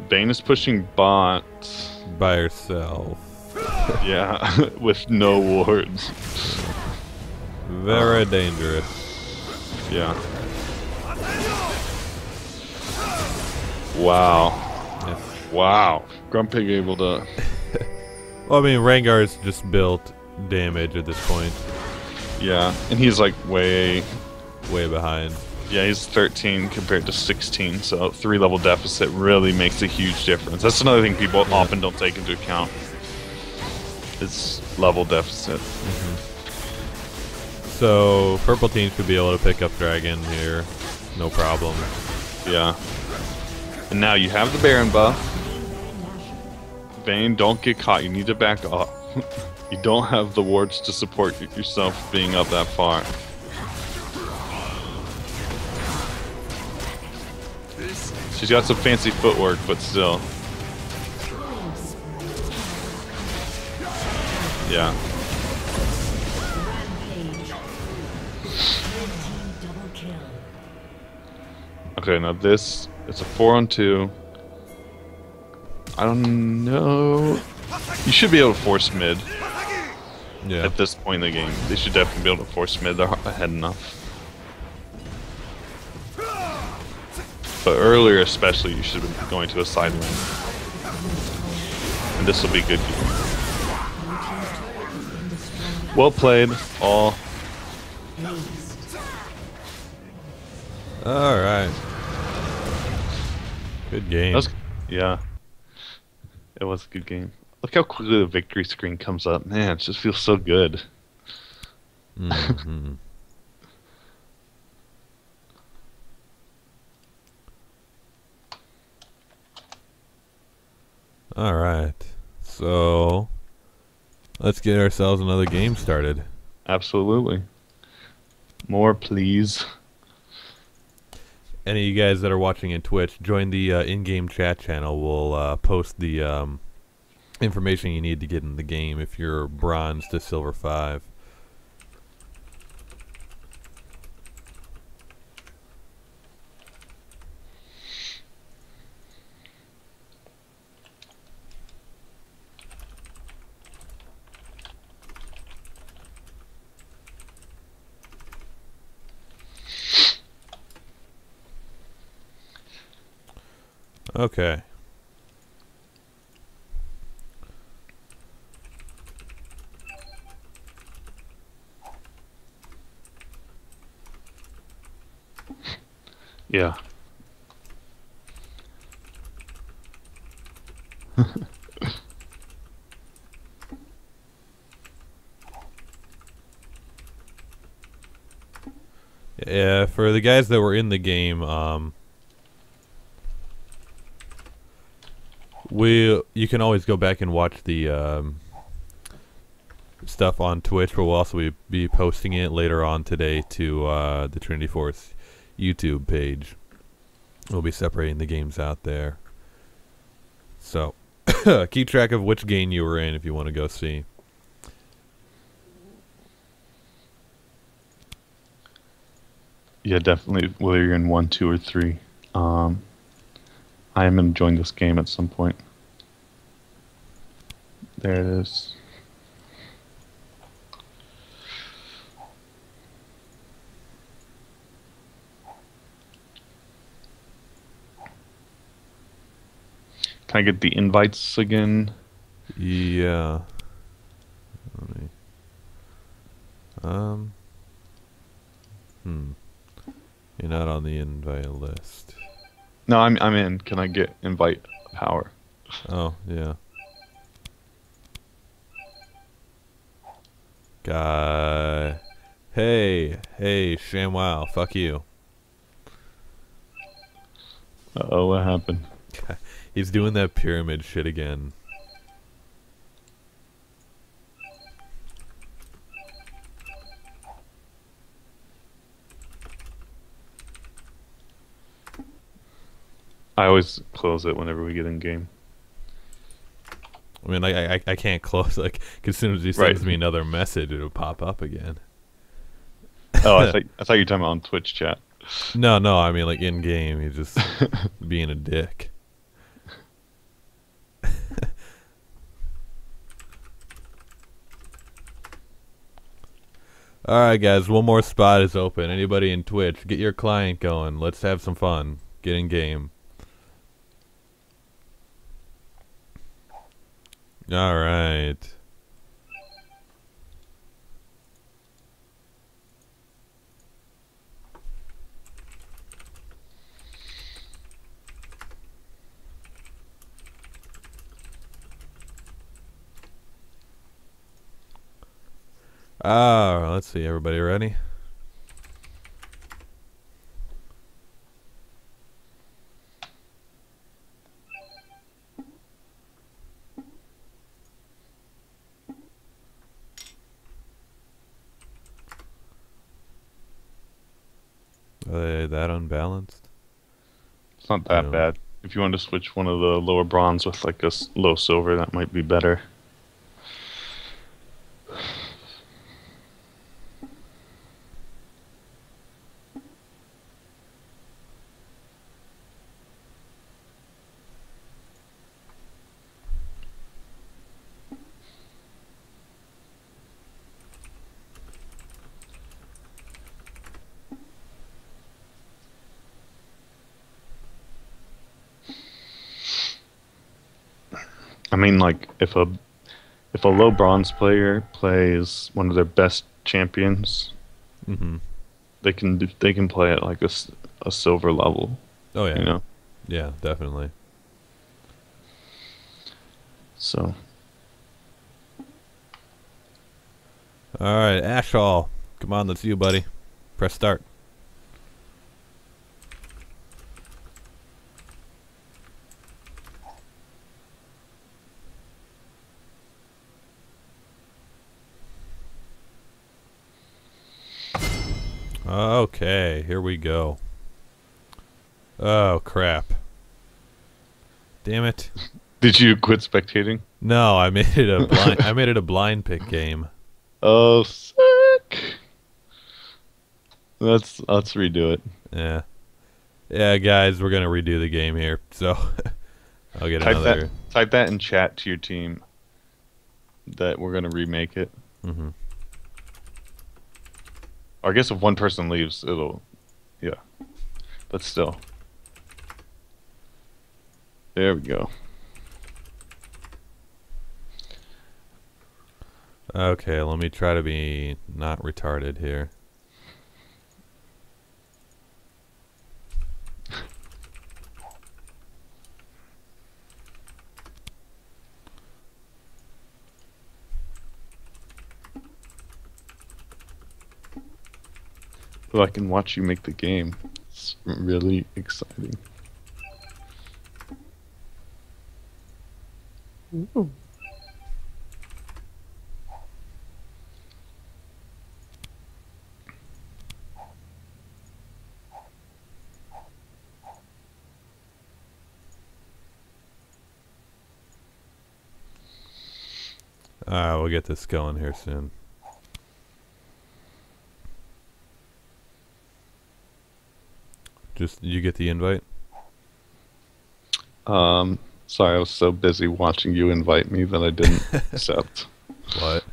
Vayne is pushing bot. By herself. Yeah, with no wards. Very dangerous. Yeah. Wow. Yeah. Wow. Grumpig able to... Well, I mean, Rengar's just built damage at this point. Yeah, and he's like way behind. Yeah, he's 13 compared to 16, so 3-level deficit really makes a huge difference. That's another thing people often don't take into account. Is level deficit. So, purple team should be able to pick up Dragon here. No problem. Yeah. And now you have the Baron buff. Vayne, don't get caught. You need to back off. You don't have the wards to support yourself being up that far. She's got some fancy footwork, but still. Yeah. Okay, now this, it's a 4-on-2. I don't know. You should be able to force mid at this point in the game. They should definitely be able to force mid. They're ahead enough. But earlier especially, you should have been going to a side lane. And this will be good. Well played, all. Alright. Good game. Yeah. It was a good game. Look how quickly the victory screen comes up. Man, it just feels so good. Mm-hmm. Alright. So, let's get ourselves another game started. Absolutely. More, please. Any of you guys that are watching in Twitch, join the in-game chat channel. We'll post the information you need to get in the game if you're bronze to silver 5. Okay. Yeah. Yeah, for the guys that were in the game, you can always go back and watch the stuff on Twitch, but we'll also be posting it later on today to the Trinity Force YouTube page. We'll be separating the games out there. So, keep track of which game you were in if you want to go see. Yeah, definitely. Whether you're in 1, 2, or 3, I am enjoying this game at some point. There it is. Can I get the invites again? Yeah. Let me, You're not on the invite list. No, I'm in. Can I get invite power? Oh, yeah. Guy. Hey, ShamWow, fuck you. Uh-oh, what happened? He's doing that pyramid shit again. I always close it whenever we get in game. I mean, like I can't close like 'cause as soon as he Right. sends me another message, it'll pop up again. Oh, I thought you were talking about on Twitch chat. No, no, I mean like in game, he's just being a dick. All right, guys, one more spot is open. Anybody in Twitch, get your client going. Let's have some fun. Get in game. All right. Let's see. Everybody ready? Are they that unbalanced? It's not that No. bad. If you want to switch one of the lower bronze with like a low silver, that might be better. I mean, like if a low bronze player plays one of their best champions, Mm-hmm. they can play at like a silver level. Oh yeah. You know. Yeah, definitely. So All right, Ashall. Come on, that's you, buddy. Press start. Okay, here we go. Oh, crap. Damn it. did you quit spectating? No, I made it a blind I made it a blind pick game. Oh, sick. Let's redo it. Yeah. Yeah, guys, we're going to redo the game here. So, I'll get another. Type that in chat to your team that we're gonna remake it. Mhm. Or I guess if one person leaves, it'll, yeah. But still. There we go. Okay, let me try to be not retarded here. So I can watch you make the game. It's really exciting. Ooh. We'll get this going here soon. Just, you get the invite? Sorry, I was so busy watching you invite me that I didn't accept. What?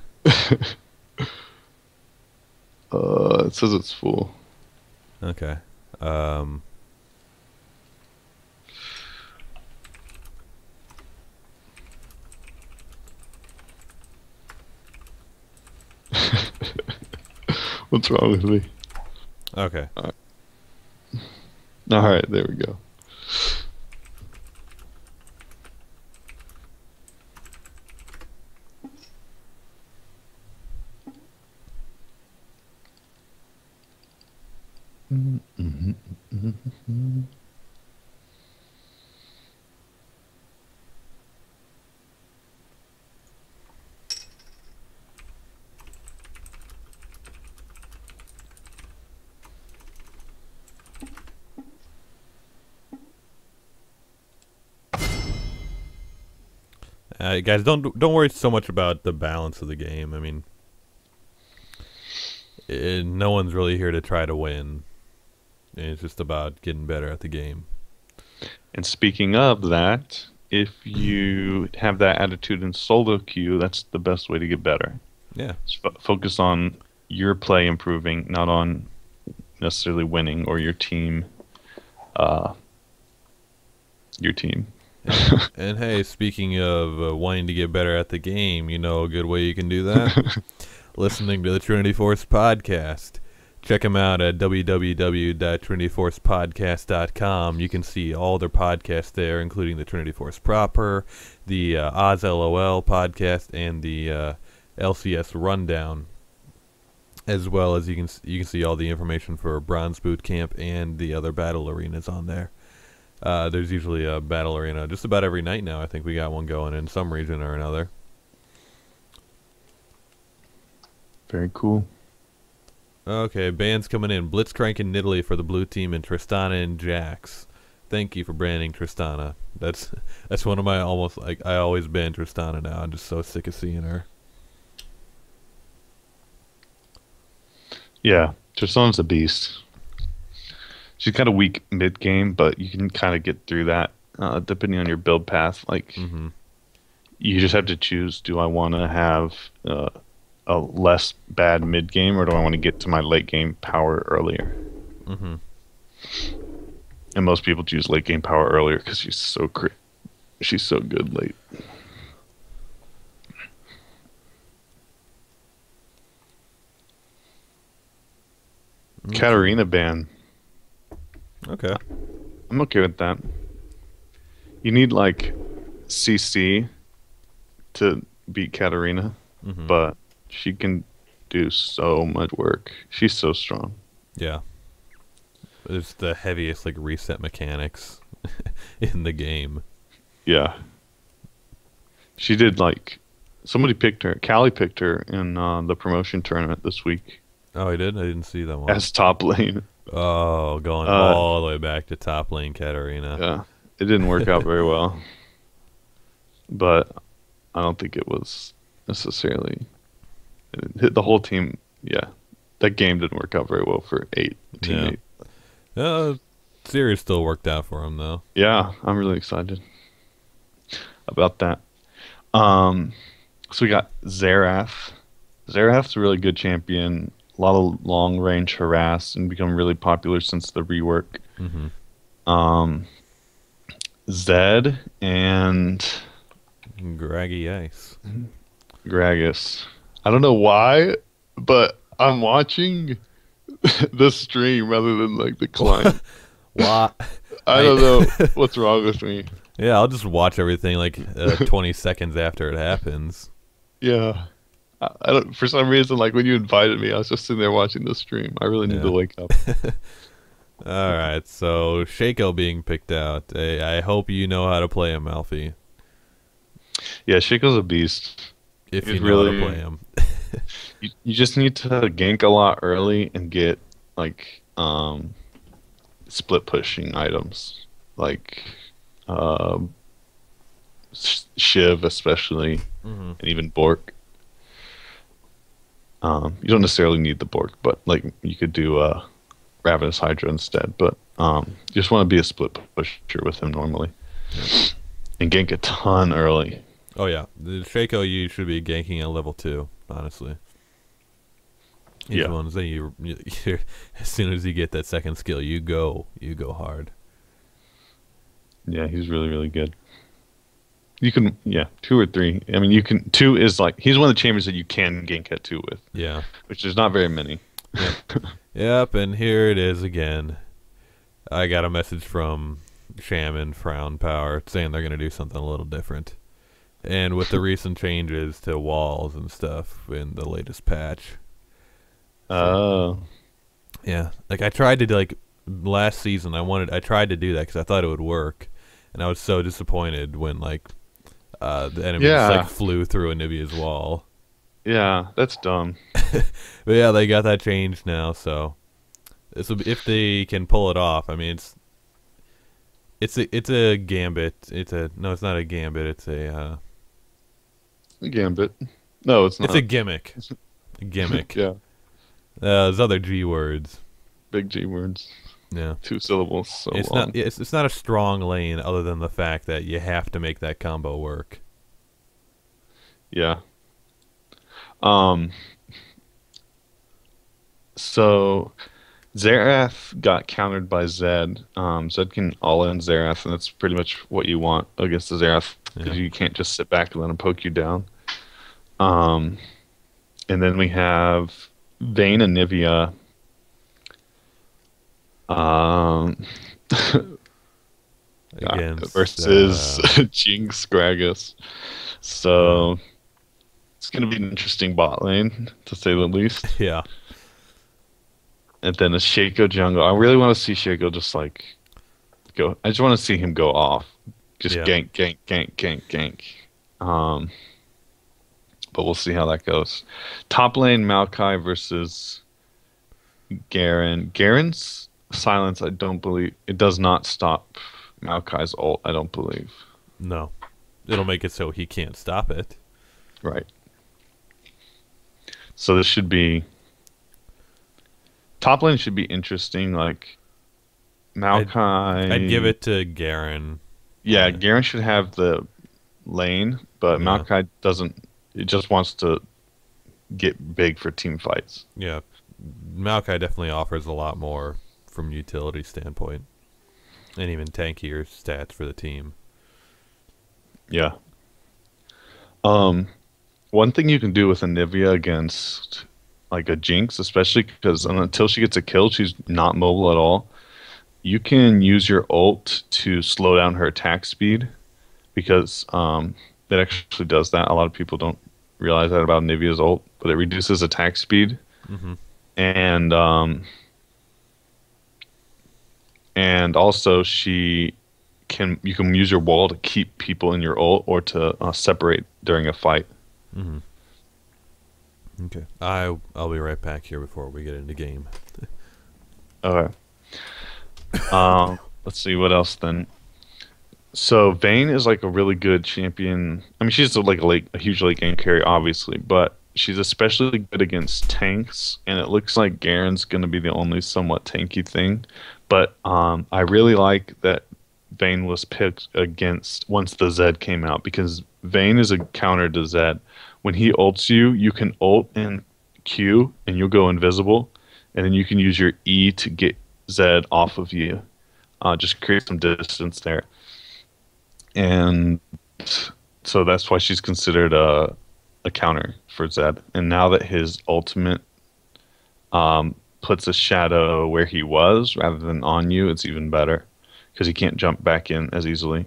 It says it's full. Okay. What's wrong with me? Okay. Alright, there we go. Guys, don't worry so much about the balance of the game. I mean, no one's really here to try to win. It's just about getting better at the game. And speaking of that, if you have that attitude in solo queue, that's the best way to get better. Yeah. Just focus on your play improving, not on necessarily winning or your team. Your team. And hey, speaking of wanting to get better at the game, you know a good way you can do that? Listening to the Trinity Force podcast. Check them out at www.trinityforcepodcast.com. You can see all their podcasts there, including the Trinity Force proper, the Oz LOL podcast, and the LCS Rundown. As well as you can see all the information for Bronze Boot Camp and the other battle arenas on there. There's usually a battle arena just about every night now. I think we got one going in some region or another. Very cool. Okay, bands coming in. Blitzcrank and Nidalee for the blue team, and Tristana and Jax. Thank you for branding Tristana. That's one of my almost, like, I always ban Tristana now. I'm just so sick of seeing her. Yeah, Tristana's a beast. She's kind of weak mid game, but you can kind of get through that depending on your build path. Like, you just have to choose: do I want to have a less bad mid game, or do I want to get to my late game power earlier? And most people choose late game power earlier because she's so good late. Katarina ban. Okay. I'm okay with that. You need like CC to beat Katarina, but she can do so much work. She's so strong. Yeah. It's the heaviest, like, reset mechanics in the game. Yeah. She did, like, somebody picked her. Callie picked her in the promotion tournament this week. Oh, I did? I didn't see that one. As top lane. Oh, going all the way back to top lane Katarina. Yeah. It didn't work out very well. But I don't think it was necessarily... It hit the whole team. Yeah. That game didn't work out very well for Team 8. Series still worked out for him, though. Yeah, I'm really excited about that. So we got Xerath. Xerath's a really good champion. A lot of long range harass and become really popular since the rework. Zed and Graggy Ice. Gragas. I don't know why, but I'm watching the stream rather than like the client. What? I don't know what's wrong with me. Yeah, I'll just watch everything like 20 seconds after it happens. Yeah. I don't. For some reason, like when you invited me, I was just sitting there watching the stream. I really need to wake up. All right, so Shaco being picked out. I hope you know how to play him, Alfie. Yeah, Shaco's a beast. If you know how to play him. You just need to gank a lot early and get like split pushing items like Shiv especially, and even Bork. You don't necessarily need the Bork, but like you could do Ravenous Hydra instead. But you just want to be a split pusher with him normally, and gank a ton early. Oh yeah, the Shaco you should be ganking at level 2, honestly. He's the ones that you as soon as you get that second skill, you go hard. Yeah, he's really, really good. You can 2 or 3. I mean, you can 2 is like he's one of the chambers that you can gank at 2 with. Yeah, which there's not very many. Yep, and here it is again. I got a message from Shaman Frown Power saying they're gonna do something a little different. And with the recent changes to walls and stuff in the latest patch. Oh. Yeah, like I tried to like last season. I tried to do that because I thought it would work, and I was so disappointed when like the enemy just like flew through Anivia's wall. Yeah, that's dumb. But yeah, they got that changed now, so this will be, if they can pull it off. I mean, it's a gambit. It's not a gambit. It's a Gambit. No, it's It's a not. gimmick. A gimmick. Yeah, There's other G words. big G words. Yeah. 2 syllables, so It's not. long. It's not a strong lane, other than the fact that you have to make that combo work. Yeah. Um. So Xerath got countered by Zed. Zed can all in Xerath, and that's pretty much what you want against the Xerath Yeah. because you can't just sit back and let him poke you down. Um. And then we have Vayne and Nivea. Um. Against. Versus Jinx Gragas. So it's going to be an interesting bot lane, to say the least. Yeah. And then a Shaco jungle. I really want to see Shaco just like go. I just want to see him go off. Just Yeah. gank, gank, gank, gank, gank. Um, but we'll see how that goes. Top lane Maokai versus Garen. Garen's silence, I don't believe. It does not stop Maokai's ult, I don't believe. No. It'll make it so he can't stop it. Right. So this should be top lane should be interesting. Like Maokai, I'd give it to Garen. Yeah, Garen should have the lane, but Yeah. Maokai doesn't. It just wants to get big for team fights. Yeah. Maokai definitely offers a lot more from utility standpoint, and even tankier stats for the team. Yeah. One thing you can do with Anivia against like a Jinx, especially because until she gets a kill, she's not mobile at all. You can use your ult to slow down her attack speed because it actually does that. A lot of people don't realize that about Nivea's ult, but it reduces attack speed. Mhm. And also you can use your wall to keep people in your ult or to separate during a fight. Mhm. Okay. I'll be right back here before we get into game. Okay. Let's see what else then. So Vayne is like a really good champion. I mean, she's a huge late game carry, obviously, but she's especially good against tanks. And it looks like Garen's going to be the only somewhat tanky thing. But I really like that Vayne was picked against once the Zed came out because Vayne is a counter to Zed. When he ults you, you can ult and Q, and you'll go invisible, and then you can use your E to get Zed off of you. Just create some distance there. And so that's why she's considered a counter for Zed. And now that his ultimate puts a shadow where he was rather than on you, it's even better because he can't jump back in as easily.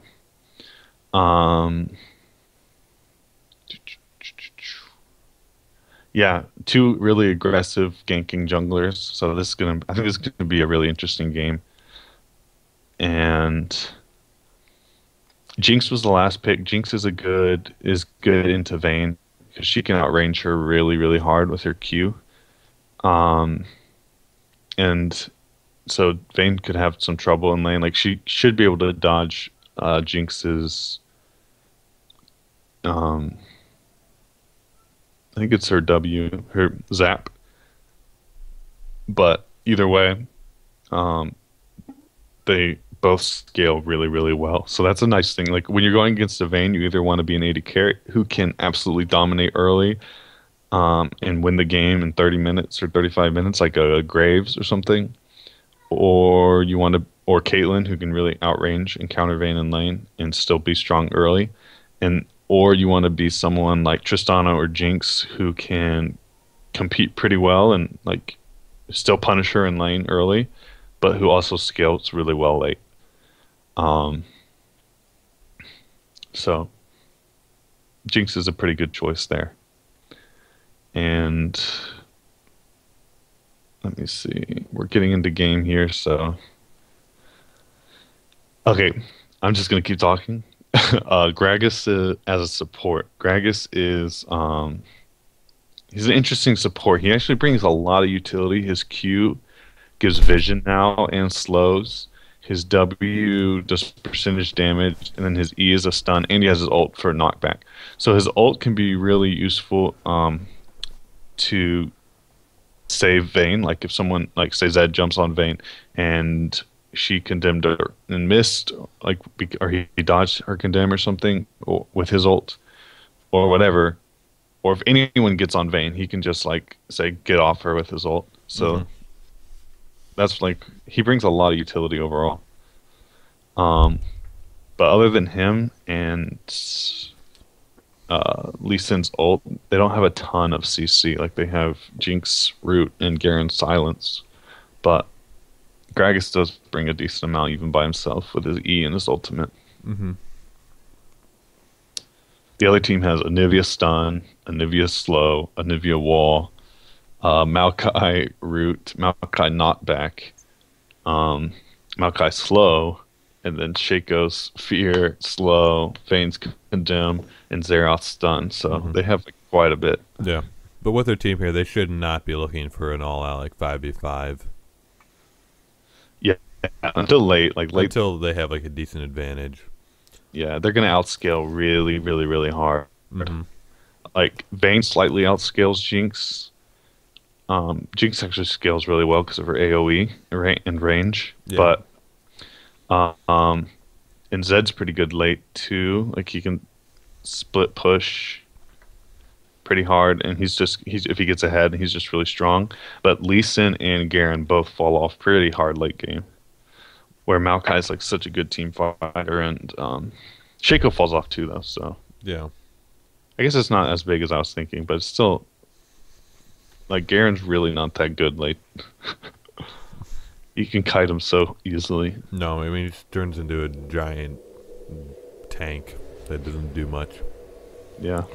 Yeah, two really aggressive ganking junglers. So I think this is gonna be a really interesting game. And Jinx was the last pick. Jinx is good into Vayne because she can outrange her really, really hard with her Q. And so Vayne could have some trouble in lane. Like she should be able to dodge Jinx's. I think it's her her zap. But either way, they both scale really, really well. So that's a nice thing. Like when you're going against a Vayne, you either want to be an AD carry who can absolutely dominate early, and win the game in 30 minutes or 35 minutes, like a Graves or something, or or Caitlyn who can really outrange and counter Vayne in lane and still be strong early, or you want to be someone like Tristana or Jinx who can compete pretty well and like still punish her in lane early, but who also scales really well late. So Jinx is a pretty good choice there. And let me see. We're getting into game here, so okay. I'm just gonna keep talking. Gragas as a support. Gragas is he's an interesting support. He actually brings a lot of utility. His Q gives vision now and slows. His W does percentage damage, and then his E is a stun, and he has his ult for a knockback. So his ult can be really useful to save Vayne. Like if someone, like say Zed jumps on Vayne, and she condemned her and missed, like or he dodged her condemn or something with his ult or whatever. Or if anyone gets on Vayne, he can just like say get off her with his ult. So that's like he brings a lot of utility overall. But other than him and Lee Sin's ult, they don't have a ton of CC. Like they have Jinx, Root, and Garen's Silence. But Gragas does bring a decent amount even by himself with his E and his ultimate. The other team has Anivia Stun, Anivia Slow, Anivia Wall, Maokai Root, Maokai Knockback, Maokai Slow, and then Shaco's Fear, Slow, Vayne's Condemn, and Xerath's Stun. So they have like, quite a bit. Yeah. But with their team here, they should not be looking for an all-out like 5v5. Yeah, until late. Until they have like a decent advantage. Yeah, they're going to outscale really, really, really hard. Like, Vayne slightly outscales Jinx. Jinx actually scales really well because of her AoE and range. Yeah. But, and Zed's pretty good late, too. Like, he can split push pretty hard, and if he gets ahead, he's just really strong. But Lee Sin and Garen both fall off pretty hard late game. Where Maokai is like such a good team fighter, and Shaco falls off too, though. So yeah, I guess it's not as big as I was thinking, but it's still like Garen's really not that good late. You can kite him so easily. No, I mean he just turns into a giant tank that doesn't do much. Yeah.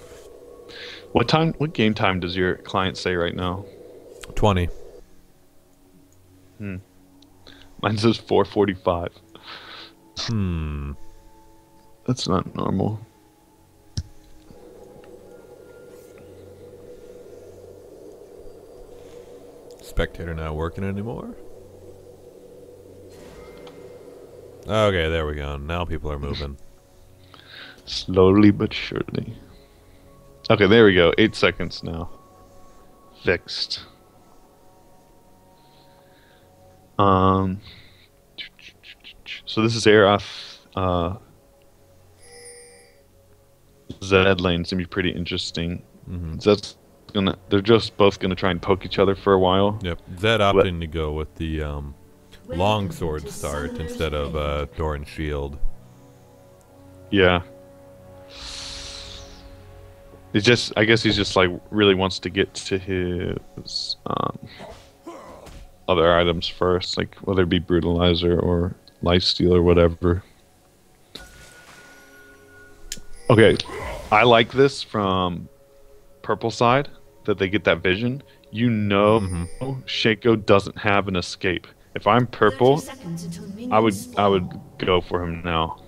What game time does your client say right now? 20. Mine says 4:45. That's not normal. Spectator not working anymore? Okay, there we go. Now people are moving. Slowly but surely. Okay, there we go. 8 seconds now. Fixed. So this is Xerath. Zed lane's gonna be pretty interesting. They're just both gonna try and poke each other for a while. Yep. Zed opting to go with the long sword start instead of Doran's shield. Yeah. I guess he's just like really wants to get to his other items first, like whether it be Brutalizer or Lifesteal or whatever. Okay, I like this from purple side that they get that vision. You know, Shaco doesn't have an escape. If I'm purple, I would go for him now.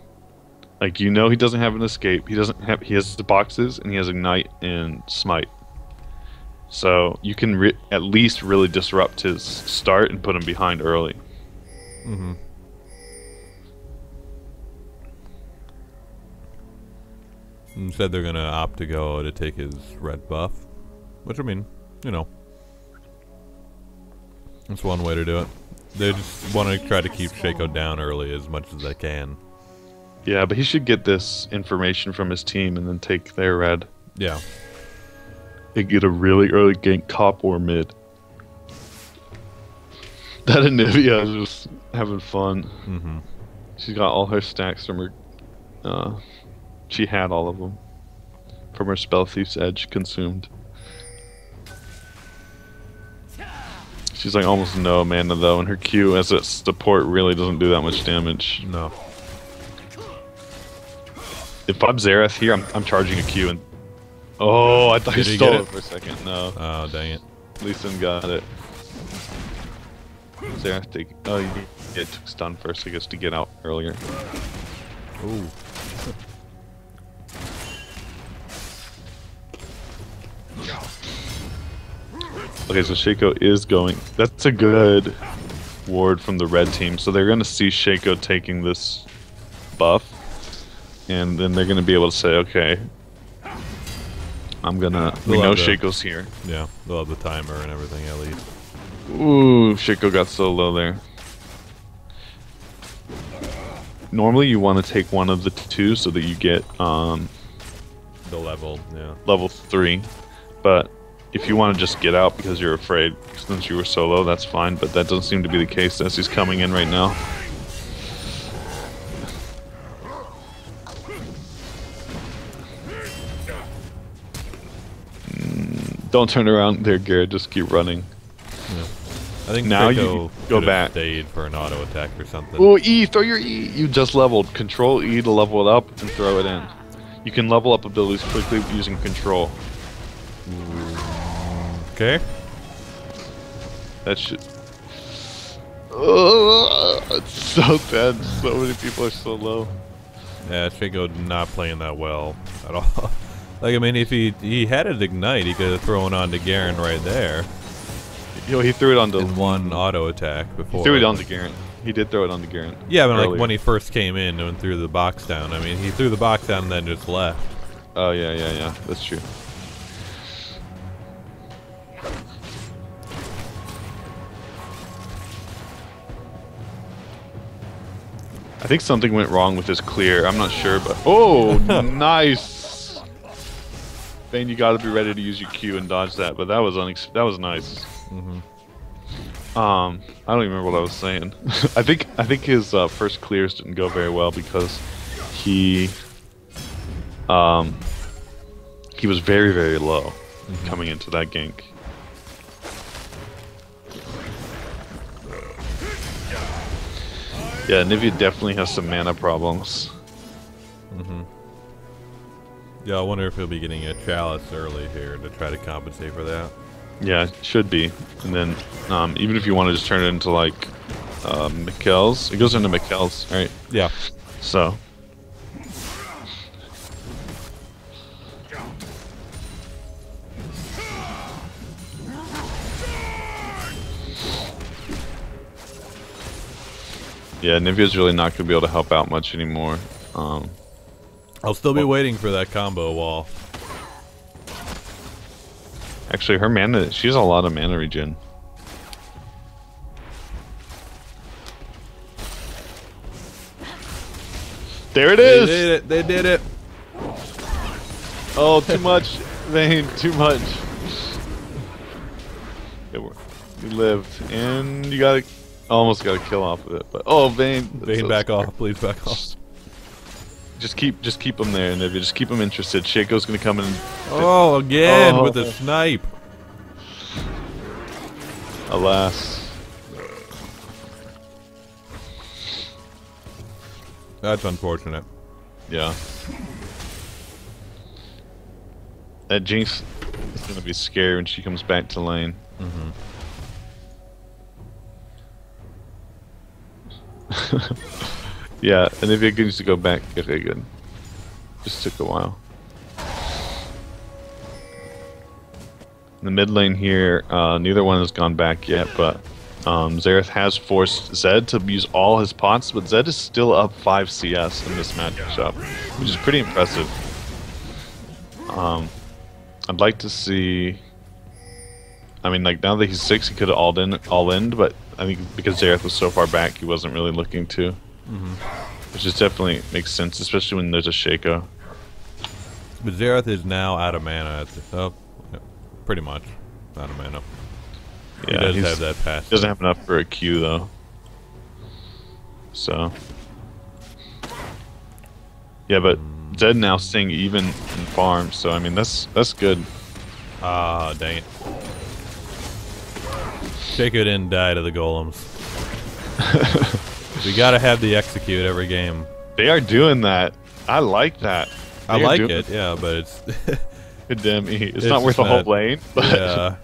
Like you know, he doesn't have an escape. He has the boxes and he has Ignite and Smite. So you can at least really disrupt his start and put him behind early. Instead, they're gonna opt to go to take his red buff, which I mean, you know, that's one way to do it. They just want to try to keep Shaco down early as much as they can. Yeah, but he should get this information from his team and then take their red. Yeah. And get a really early gank top or mid. That Anivia is just having fun. She's got all her stacks from her. She had all of them from her Spell Thief's Edge consumed. She's like almost no mana though, and her Q as a support really doesn't do that much damage. No. If I'm Xerath here, I'm charging a Q and... Oh, I thought he stole it for a second. No. Oh, dang it. Lee Sin got it. Xerath take... Oh, yeah, it took stun first, I guess, to get out earlier. Ooh. Okay, so Shaco is going... That's a good ward from the red team, so they're gonna see Shaco taking this buff, and then they're gonna be able to say, okay, we know Shaco's here. Yeah, they'll have the timer and everything at least. Ooh, Shaco got so low there. Normally you want to take one of the two so that you get The level, yeah. level 3, but if you want to just get out because you're afraid since you were so low, that's fine, but that doesn't seem to be the case as he's coming in right now. Don't turn around there, Garrett, just keep running. Yeah. I think Now Shaco you go could've back. stayed for an auto attack or something. Oh, E! Throw your E! You just leveled. Control E to level it up and throw it in. You can level up abilities quickly using control. Okay. That should... Oh, it's so tense. So many people are so low. Yeah, Shaco not playing that well at all. Like, I mean, if he had it ignite, he could have thrown on to Garen right there. You know, he threw it onto... In one auto attack before. He threw it onto Garen. He did throw it onto Garen. Yeah, but like earlier. when he first came in and threw the box down. I mean, he threw the box down and then just left. Oh, yeah. That's true. I think something went wrong with his clear. I'm not sure, but... Oh, nice! Bane, you gotta be ready to use your Q and dodge that, but that was nice. Mm-hmm. I don't even remember what I was saying. I think his first clears didn't go very well because he was very, very low coming into that gank. Yeah, Nivea definitely has some mana problems. Mm-hmm. Yeah, I wonder if he'll be getting a chalice early here to try to compensate for that. Yeah, it should be. And then even if you want to just turn it into like Mikkel's, it goes into Mikkel's, right? Yeah. So. Yeah, Nivea's really not going to be able to help out much anymore. I'll still be waiting for that combo wall. Actually, her mana, she has a lot of mana regen. There it is! They did it! They did it! Oh, too much, Vayne, too much. You lived, and you got almost got a kill off of it, but oh, Vayne, Vayne, back off, please back off. Just keep them there, and if you just keep them interested, Shaco's gonna come in. And Oh, again with the snipe. Alas. That's unfortunate. Yeah. That Jinx is gonna be scary when she comes back to lane. Mm-hmm. Yeah, and if it needs to go back, okay, good. Just took a while. In the mid lane here, neither one has gone back yet, but Xerath has forced Zed to use all his pots, but Zed is still up 5 CS in this matchup, which is pretty impressive. I'd like to see... I mean, like, now that he's 6, he could have all in, but I think because Xerath was so far back, he wasn't really looking to. Mm-hmm. Which just definitely makes sense, especially when there's a Shaco. But Xerath is now out of mana. Pretty much out of mana. Yeah, he does have that pass. Doesn't have enough for a Q though. So. Yeah, but Zed now staying even in farm, so I mean that's good. Ah, dang it. Shaco didn't die to the golems. We gotta have the execute every game. They are doing that. I like that. I like it, yeah, but it's good damn me. It's not worth a whole lane, but yeah.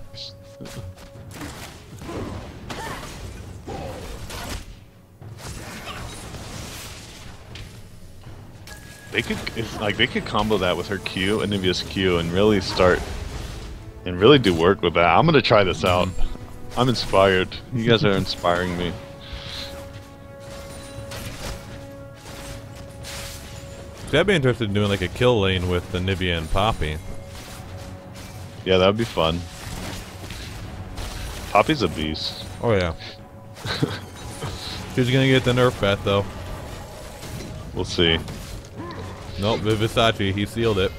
they could combo that with her Q and Nivea's Q and really start and really do work with that. I'm gonna try this out. I'm inspired. You guys are inspiring me. See, I'd be interested in doing like a kill lane with the Nivea and Poppy. Yeah, that would be fun. Poppy's a beast. Oh yeah. Who's gonna get the nerf bat though? We'll see. Nope, Vivisachi, he sealed it.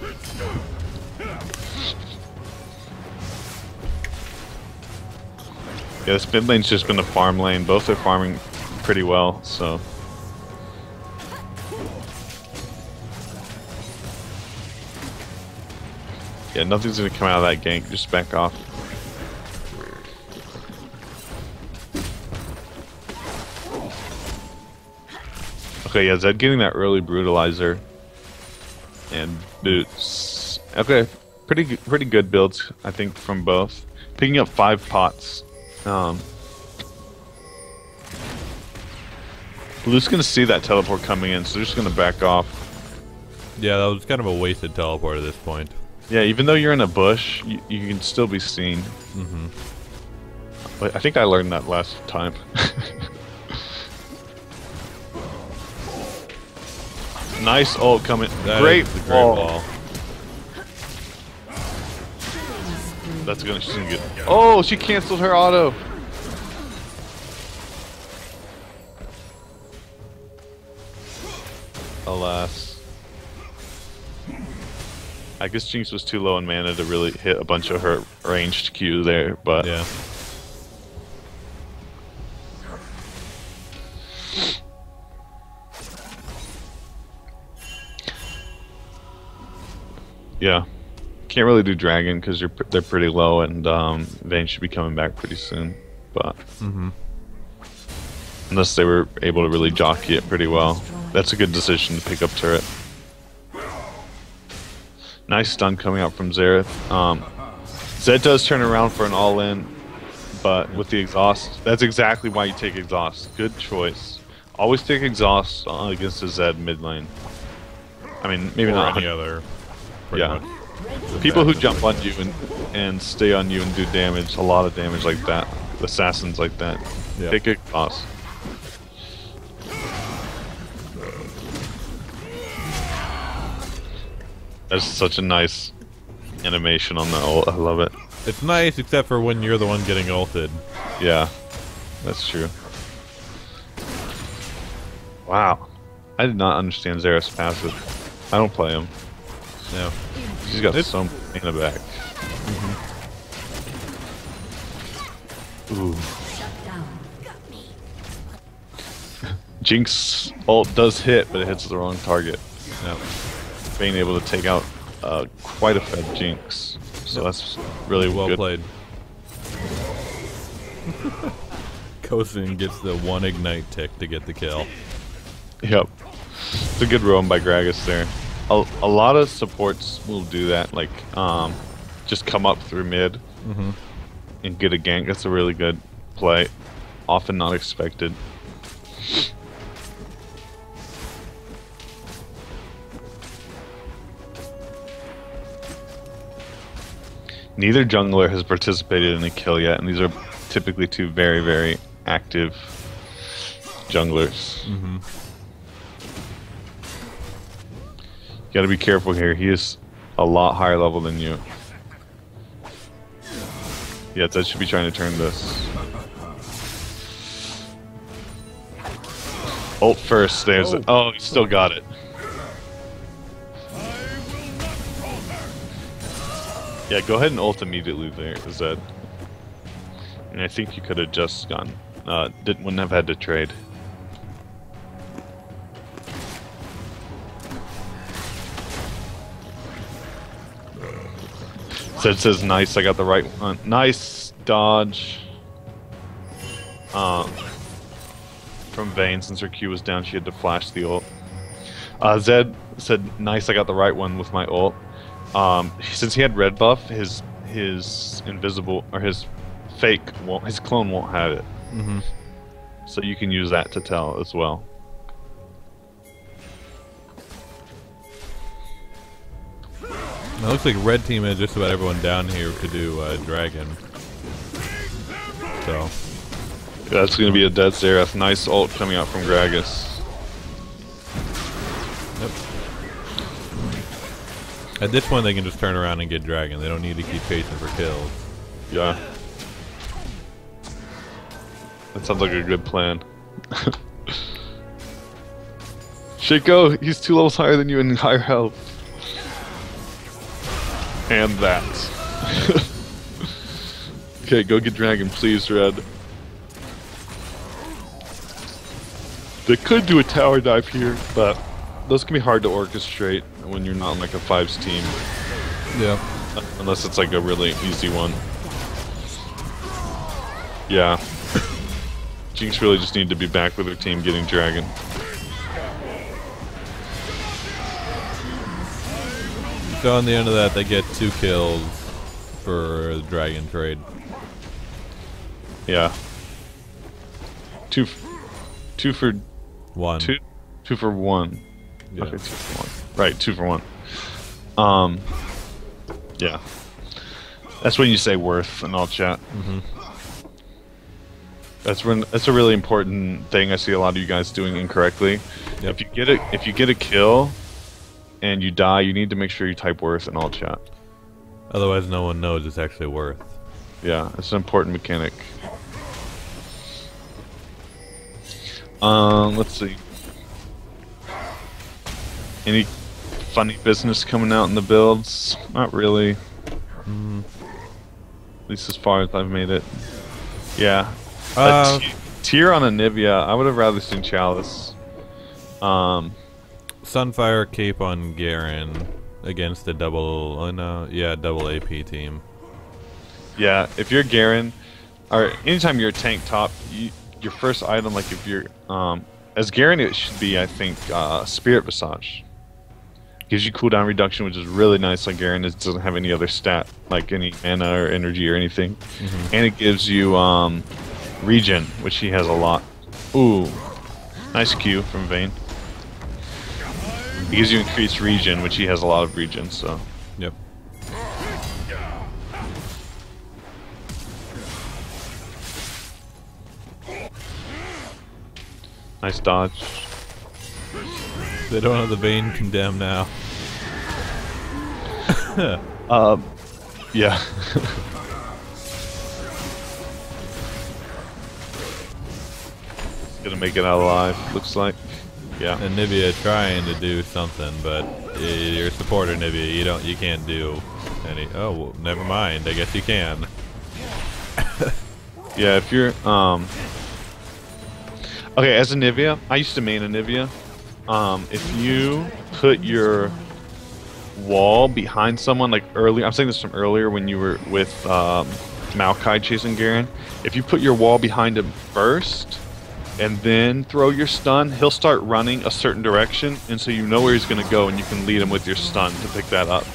Yeah, this mid lane's just been a farm lane. Both are farming pretty well, so. Yeah, nothing's gonna come out of that gank. Just back off. Okay, yeah, Zed getting that early brutalizer and boots. Okay, pretty good builds, I think, from both. Picking up 5 pots. Blue's gonna see that teleport coming in, so they're just gonna back off. Yeah, that was kind of a wasted teleport at this point. Yeah, even though you're in a bush, you can still be seen. Mm-hmm. But I think I learned that last time. Nice ult coming. That Great is a great wall. wall. That's gonna, she's gonna get. Oh, she canceled her auto. Alas. I guess Jinx was too low in mana to really hit a bunch of her ranged Q there, but Yeah. yeah. Can't really do Dragon because they're pretty low, and Vayne should be coming back pretty soon. But unless they were able to really jockey it pretty well, that's a good decision to pick up turret. Nice stun coming out from Xerath. Zed does turn around for an all-in, but with the exhaust, that's exactly why you take exhaust. Good choice. Always take exhaust against a Zed mid lane. I mean, maybe Or not any other. pretty Yeah. much. People who jump on you and stay on you and do damage, a lot of damage like that. Assassins like that. Yeah. Take exhaust. That's such a nice animation on the ult. I love it. It's nice, except for when you're the one getting ulted. Yeah, that's true. Wow. I did not understand Xerath's passive. I don't play him. Yeah. He's got so much mana back. Ooh. Shut down. Jinx ult does hit, but it hits the wrong target. Yeah. Being able to take out quite a fed Jinx. So that's really Well good. played. Kosin gets the one ignite tick to get the kill. Yep. It's a good roam by Gragas there. A lot of supports will do that, like just come up through mid and get a gank. That's a really good play. Often not expected. Neither jungler has participated in a kill yet, and these are typically two very, very active junglers. You gotta be careful here. He is a lot higher level than you. Yeah, that should be trying to turn this. Ult first. There's it. Oh, he still got it. Yeah, go ahead and ult immediately there, Zed. And I think you could have just gone. Wouldn't have had to trade. Zed says, nice, I got the right one. Nice dodge. From Vayne, since her Q was down, she had to flash the ult. Zed said, nice, I got the right one with my ult. Since he had red buff, his invisible, or his fake, his clone won't have it. So you can use that to tell as well. It looks like red team has just about everyone down here to do dragon. So That's gonna be a dead Xerath. Nice ult coming out from Gragas. yep. At this point, they can just turn around and get dragon. They don't need to keep chasing for kills. Yeah. That sounds like a good plan. Shaco, he's 2 levels higher than you in higher health. And that. Okay, go get dragon, please, Red. They could do a tower dive here, but those can be hard to orchestrate when you're not on like a 5s team. Yeah. Unless it's like a really easy one. Yeah. Jinx really just needed to be back with her team getting dragon. So on the end of that, they get 2 kills for the dragon trade. Yeah. Two for 1. two for 1. Yeah. Okay, 2 for 1. Right, 2 for 1. Yeah. That's when you say worth in all chat. Mm-hmm. That's a really important thing I see a lot of you guys doing incorrectly. Yep. If you get a kill and you die, you need to make sure you type worth in all chat. Otherwise, no one knows it's actually worth. Yeah, it's an important mechanic. Let's see. Any funny business coming out in the builds? Not really. At least as far as I've made it. Yeah. Tier on Anivia. I would have rather seen Chalice. Sunfire cape on Garen against a double AP team. Yeah, if you're Garen, or anytime you're a tank top, your first item, like if you're as Garen, it should be, I think, Spirit Visage. Gives you cooldown reduction, which is really nice on Garen. It doesn't have any other stat, like any mana or energy or anything. And it gives you regen, which he has a lot. Ooh, nice Q from Vayne. It gives you increased regen, which he has a lot of regen, so. Yep. Nice dodge. They don't have the Vayne condemn now. Yeah. Gonna make it out alive, looks like. Yeah. And Nivea trying to do something, but your supporter Nivea, you can't do any. Oh, well, never mind. I guess you can. Yeah, if you're okay, as a Nivea, I used to main a Nivea. If you put your wall behind someone, like earlier, I'm saying this from earlier when you were with Maokai chasing Garen. If you put your wall behind him first and then throw your stun, he'll start running a certain direction, and so you know where he's going to go, and you can lead him with your stun to pick that up.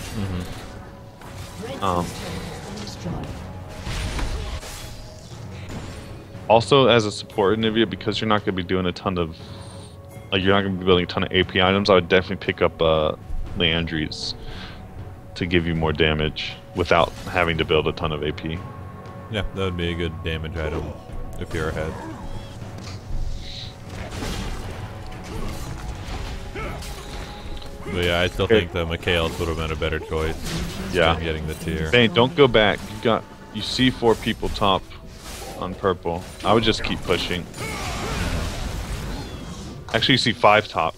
Also, as a support Nivea, because you're not going to be doing a ton of, like, you're not going to be building a ton of AP items, I would definitely pick up Leandries to give you more damage without having to build a ton of AP. Yeah, that would be a good damage item if you're ahead. But yeah, I still think the Mikhails would have been a better choice. Yeah. Than getting the tier. Bane, don't go back. You see 4 people top on purple. I would just keep pushing. Actually, you see 5 top.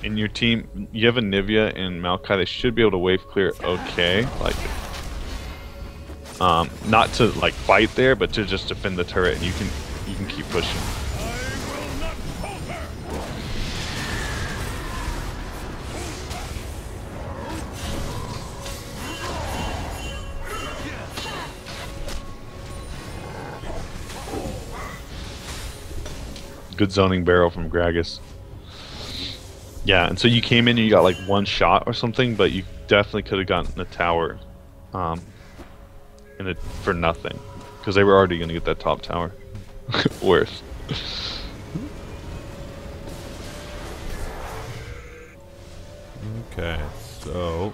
In your team, you have a Nivea and Maokai. They should be able to wave clear okay. Like, not to like fight there, but to just defend the turret, and you can keep pushing. Good zoning barrel from Gragas. Yeah, and so you came in and you got like 1 shot or something, but you definitely could have gotten a tower for nothing. Because they were already going to get that top tower. Worse. Okay, so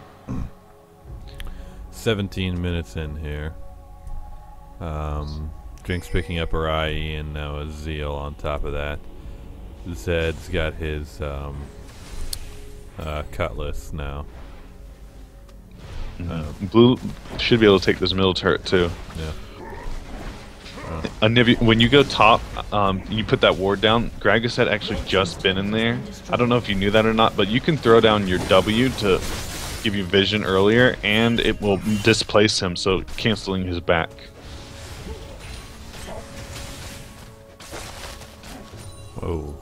17 minutes in here. Jinx picking up her IE and now a Zeal on top of that. Zed's got his Cutlass now. Blue should be able to take this middle turret too. Yeah. When you go top, you put that ward down. Gragas had actually just been in there. I don't know if you knew that or not, but you can throw down your W to give you vision earlier, and it will displace him, so canceling his back. Whoa.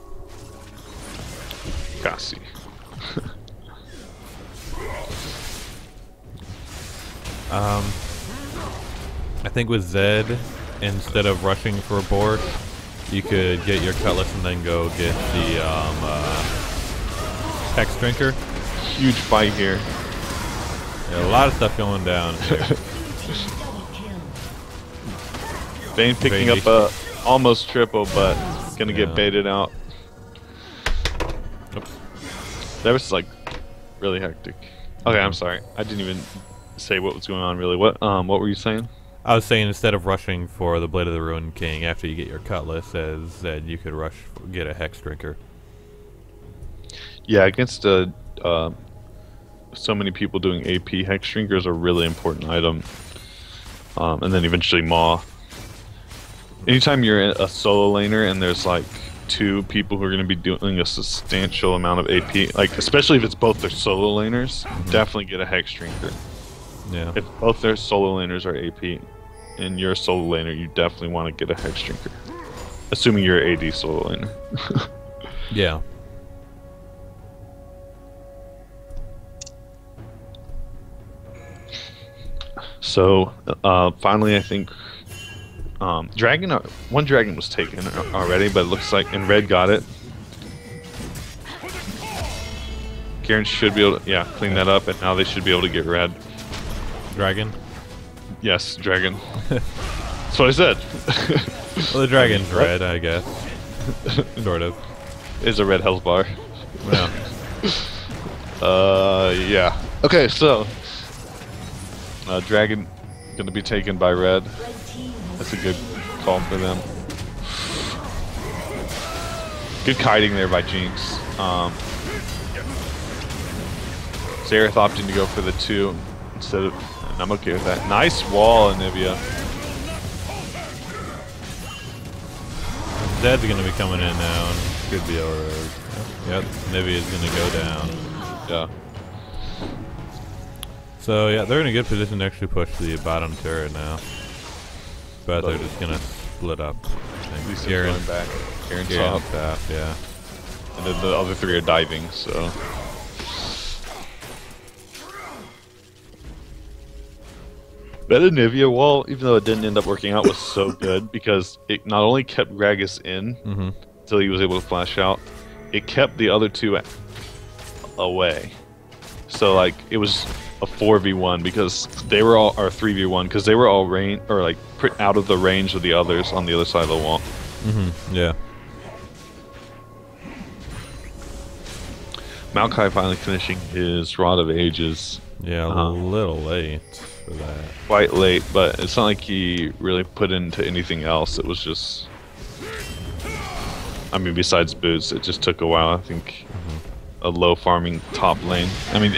Cassie. I think with Zed, instead of rushing for a board, you could get your Cutlass and then go get the Hex Drinker. Huge fight here. Yeah, a lot of stuff going down here. Vayne picking up a almost triple, but gonna get baited out. Oops. That was like really hectic. Okay, I'm sorry. I didn't even say what was going on really. What were you saying? I was saying instead of rushing for the Blade of the Ruined King after you get your Cutlass, as Zed, you could get a Hex Drinker. Yeah, against so many people doing AP, Hex Drinker is a really important item. And then eventually Maw. Anytime you're a solo laner and there's like two people who are going to be doing a substantial amount of AP, like especially if it's both their solo laners, definitely get a Hex Drinker. Yeah. If both their solo laners are AP and you're a solo laner, you definitely want to get a Hex Drinker. Assuming you're an AD solo laner. Yeah. So, finally I think one dragon was taken already, but it looks like, and red got it. Garen should be able to, clean that up, and now they should be able to get red. Dragon? Yes, dragon. That's what I said. Well, the dragon's red, I guess. Sort of. Is a red health bar. Yeah. Yeah. Okay, so dragon gonna be taken by red. That's a good call for them. Good kiting there by Jinx. Xerath opting to go for the 2 instead of, and I'm okay with that. Nice wall, Anivia. Zed's gonna be coming in now and could be able to. Yep, Nivea's gonna go down. Yeah. So yeah, they're in a good position to actually push the bottom turret now. But they're just gonna split up. At least they're going back. Garen's top. Yeah. And then the other 3 are diving, so. That Anivia wall, even though it didn't end up working out, was so good because it not only kept Gragas in until he was able to flash out, it kept the other 2 away. So like it was a 4v1 because they were all, or 3v1 because they were all out of the range of the others on the other side of the wall. Yeah. Maokai finally finishing his Rod of Ages. Yeah, a little late for that. Quite late, but it's not like he really put into anything else. It was just, I mean, besides boots, it just took a while. I think a low farming top lane. I mean,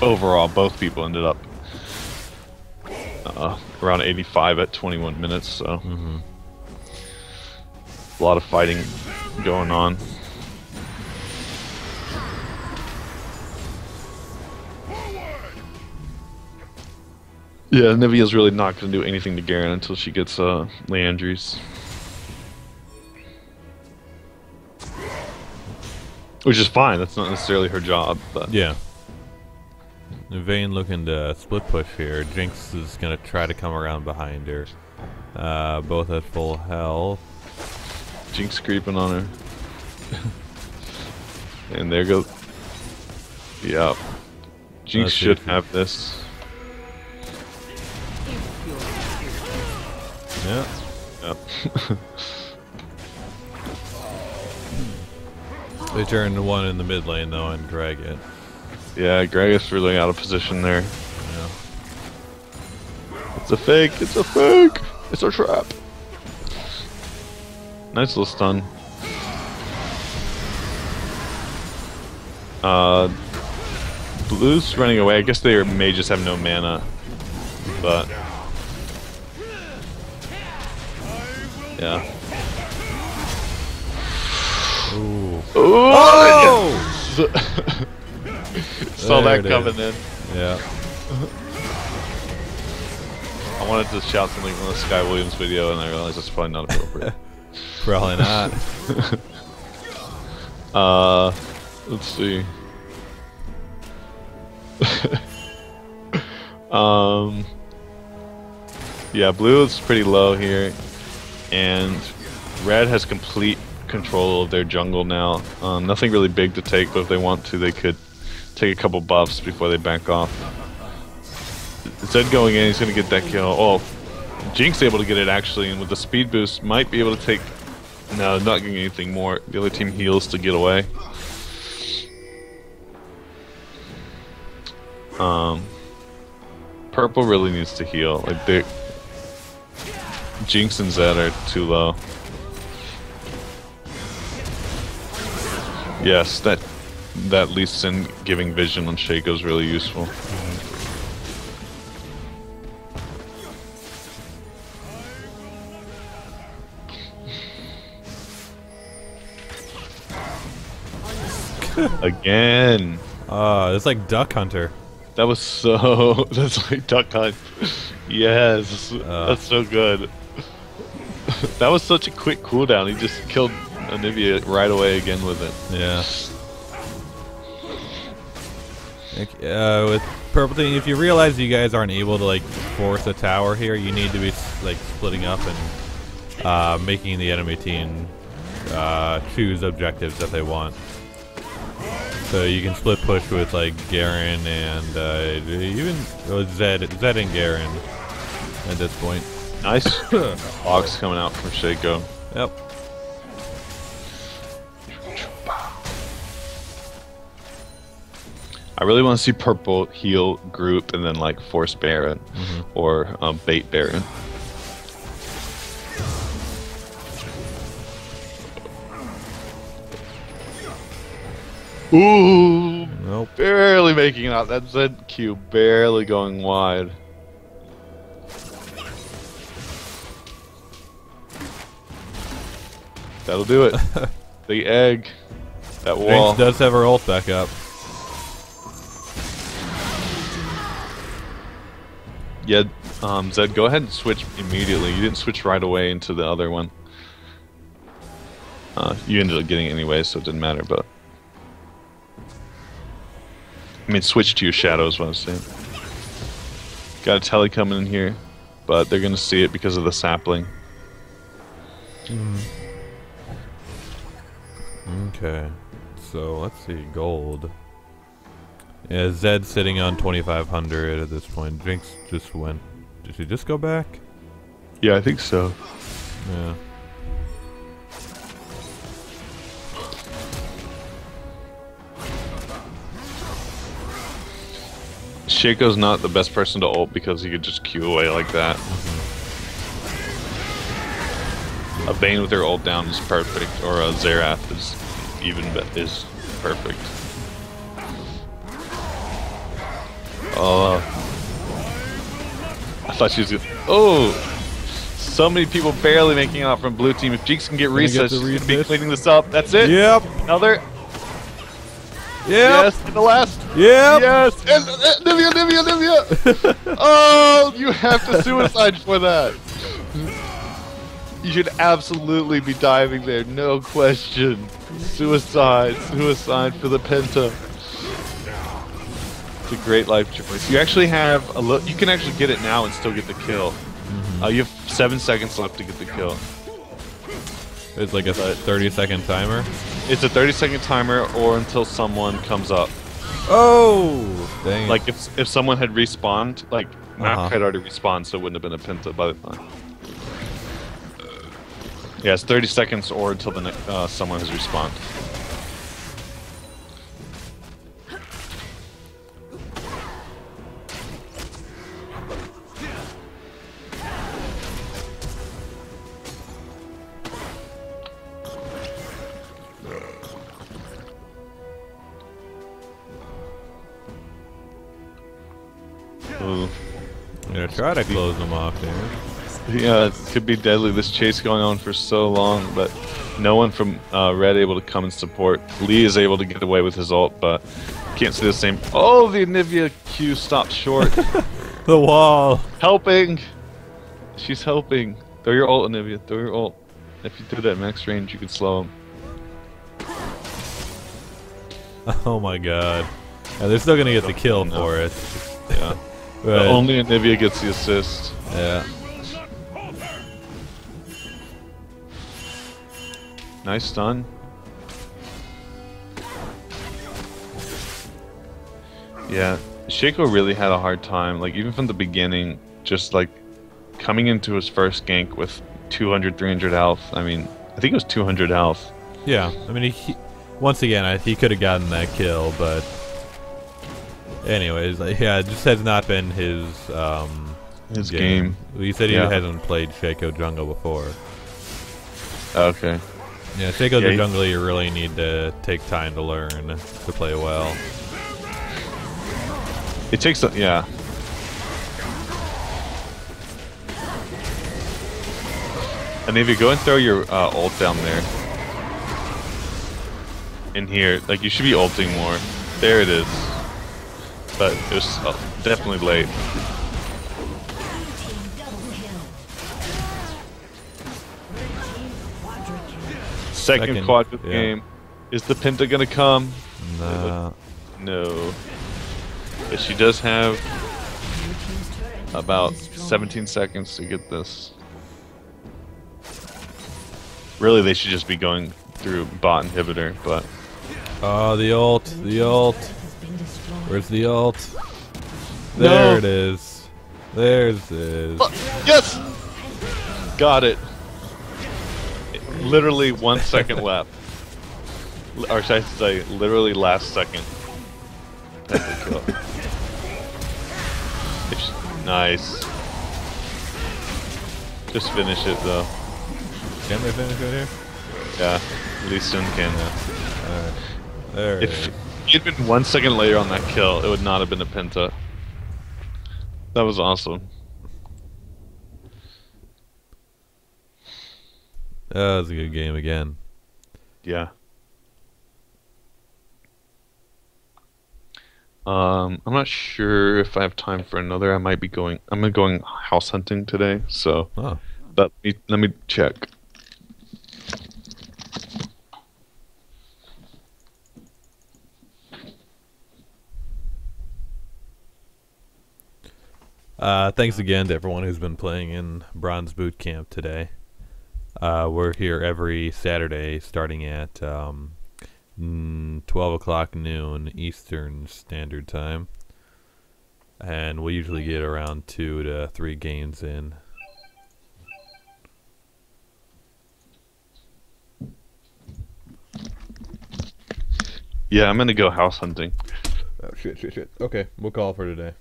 overall, both people ended up around 85 at 21 minutes. So a lot of fighting going on. Yeah, Nivea's really not going to do anything to Garen until she gets Leandries. Which is fine, that's not necessarily her job, but... Yeah. Vayne looking to split push here. Jinx is going to try to come around behind her. Both at full health. Jinx creeping on her. And there goes... Yeah. Jinx should have this. Yeah. Yep. They turned one in the mid lane though and drag it. Yeah, Gragas really out of position there. Yeah. It's a fake! It's a fake! It's a trap! Nice little stun. Blue's running away. I guess they may just have no mana, but yeah. Ooh. Oh! Saw There that it coming is. in. Yeah. I wanted to shout something from the Sky Williams video, and I realized that's probably not appropriate. Probably not. Let's see. Yeah, blue is pretty low here, and red has complete control of their jungle now. Nothing really big to take, but if they want to, they could take a couple buffs before they back off. Zed going in, he's gonna get that kill. Oh, Jinx able to get it actually, and with the speed boost, might be able to take. No, not getting anything more. The other team heals to get away. Purple really needs to heal. Like they, Jinx and Zed are too low. Yes, that Lee Sin giving vision on Shaco is really useful. Again. It's like Duck Hunter. That was so. That's like Duck Hunt. Yes, that's so good. That was such a quick cooldown. He just killed Anivia right away again with it. Yeah. With Purple Team, if you realize you guys aren't able to like force a tower here, you need to be like splitting up and making the enemy team choose objectives that they want. So you can split push with like Garen and even Zed and Garen at this point. Nice. Ox coming out from Shaco. Yep. I really want to see Purple heal group and then like force Baron or bait Baron. Ooh! Nope. Barely making it out. That ZQ barely going wide. That'll do it. The egg. That wall. Jinx does have her ult back up. Yeah, Zed, go ahead and switch immediately. You didn't switch right away into the other one. You ended up getting it anyway, so it didn't matter, but... I mean, switch to your shadows, what I was saying. Got a telly coming in here, but they're gonna see it because of the sapling. Okay, so let's see, gold. Yeah, Zed's sitting on 2,500 at this point. Jinx just went. Did she just go back? Yeah, I think so. Yeah. Shaco's not the best person to ult because he could just Q away like that. A Vayne with her ult down is perfect, or a Xerath is is perfect. Oh, I thought she was gonna, oh, so many people barely making out from blue team. If Jinx can get reset, she's gonna be cleaning this up. That's it. Yep. Another. Yep. Yes, and the last. Yep. Yes, and Nivea. Oh, you have to suicide for that. You should absolutely be diving there, no question. Suicide for the Penta. It's a great life choice. You actually have a look. You can actually get it now and still get the kill. You have 7 seconds left to get the kill. It's like a 30-second timer. It's a 30-second timer, or until someone comes up. Oh, dang! Like if someone had respawned, like Map had already respawned, so it wouldn't have been a Penta by the time. Yeah, it's 30 seconds, or until the someone has respawned. Ooh. I'm gonna try to close them off here. Yeah, it could be deadly. This chase going on for so long, but no one from Red able to come and support. Lee is able to get away with his ult, but can't see the same. Oh, the Anivia Q stopped short. The wall. Helping! She's helping. Throw your ult, Anivia. Throw your ult. If you threw that max range, you could slow him. Oh my god. They're still gonna get the kill for it. Yeah. But, Only Anivia gets the assist. yeah. Nice stun. Yeah, Shaco really had a hard time, like even from the beginning, just like coming into his first gank with 200, 300 health. I mean, I think it was 200 health. Yeah. I mean, once again, he could have gotten that kill, but anyways, yeah, it just has not been his game. He said he Yeah. hasn't played Shaco jungle before. Okay. Yeah, Shaco's Yeah, a jungle you really need to take time to learn to play well. It takes a, yeah. And if you go and throw your ult down there. In here, like you should be ulting more. There it is. But it was definitely late. Second quad yeah. game. Is the Penta gonna come? Nah. No. But she does have about 17 seconds to get this. Really, they should just be going through bot inhibitor, but Oh, the ult. The ult. Where's the ult? There it is. There's it. yes! Got it. Literally 1 second left. Or should I say, literally last second. That's a kill. Nice. Just finish it though. Can they finish it here? Yeah, Lee Sin can now. Alright. There it If is. he'd been 1 second later on that kill, it would not have been a penta. That was awesome. That was a good game again. Yeah. I'm not sure if I have time for another. I'm going house hunting today, so Oh. let me check. Thanks again to everyone who's been playing in Bronze Boot Camp today. We're here every Saturday starting at 12 o'clock noon Eastern Standard Time. And we usually get around 2 to 3 games in. Yeah, I'm gonna go house hunting. Oh, shit. Okay, we'll call for today.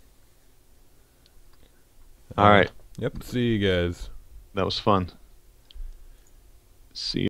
Alright, Yep, see you guys. that was fun. See you.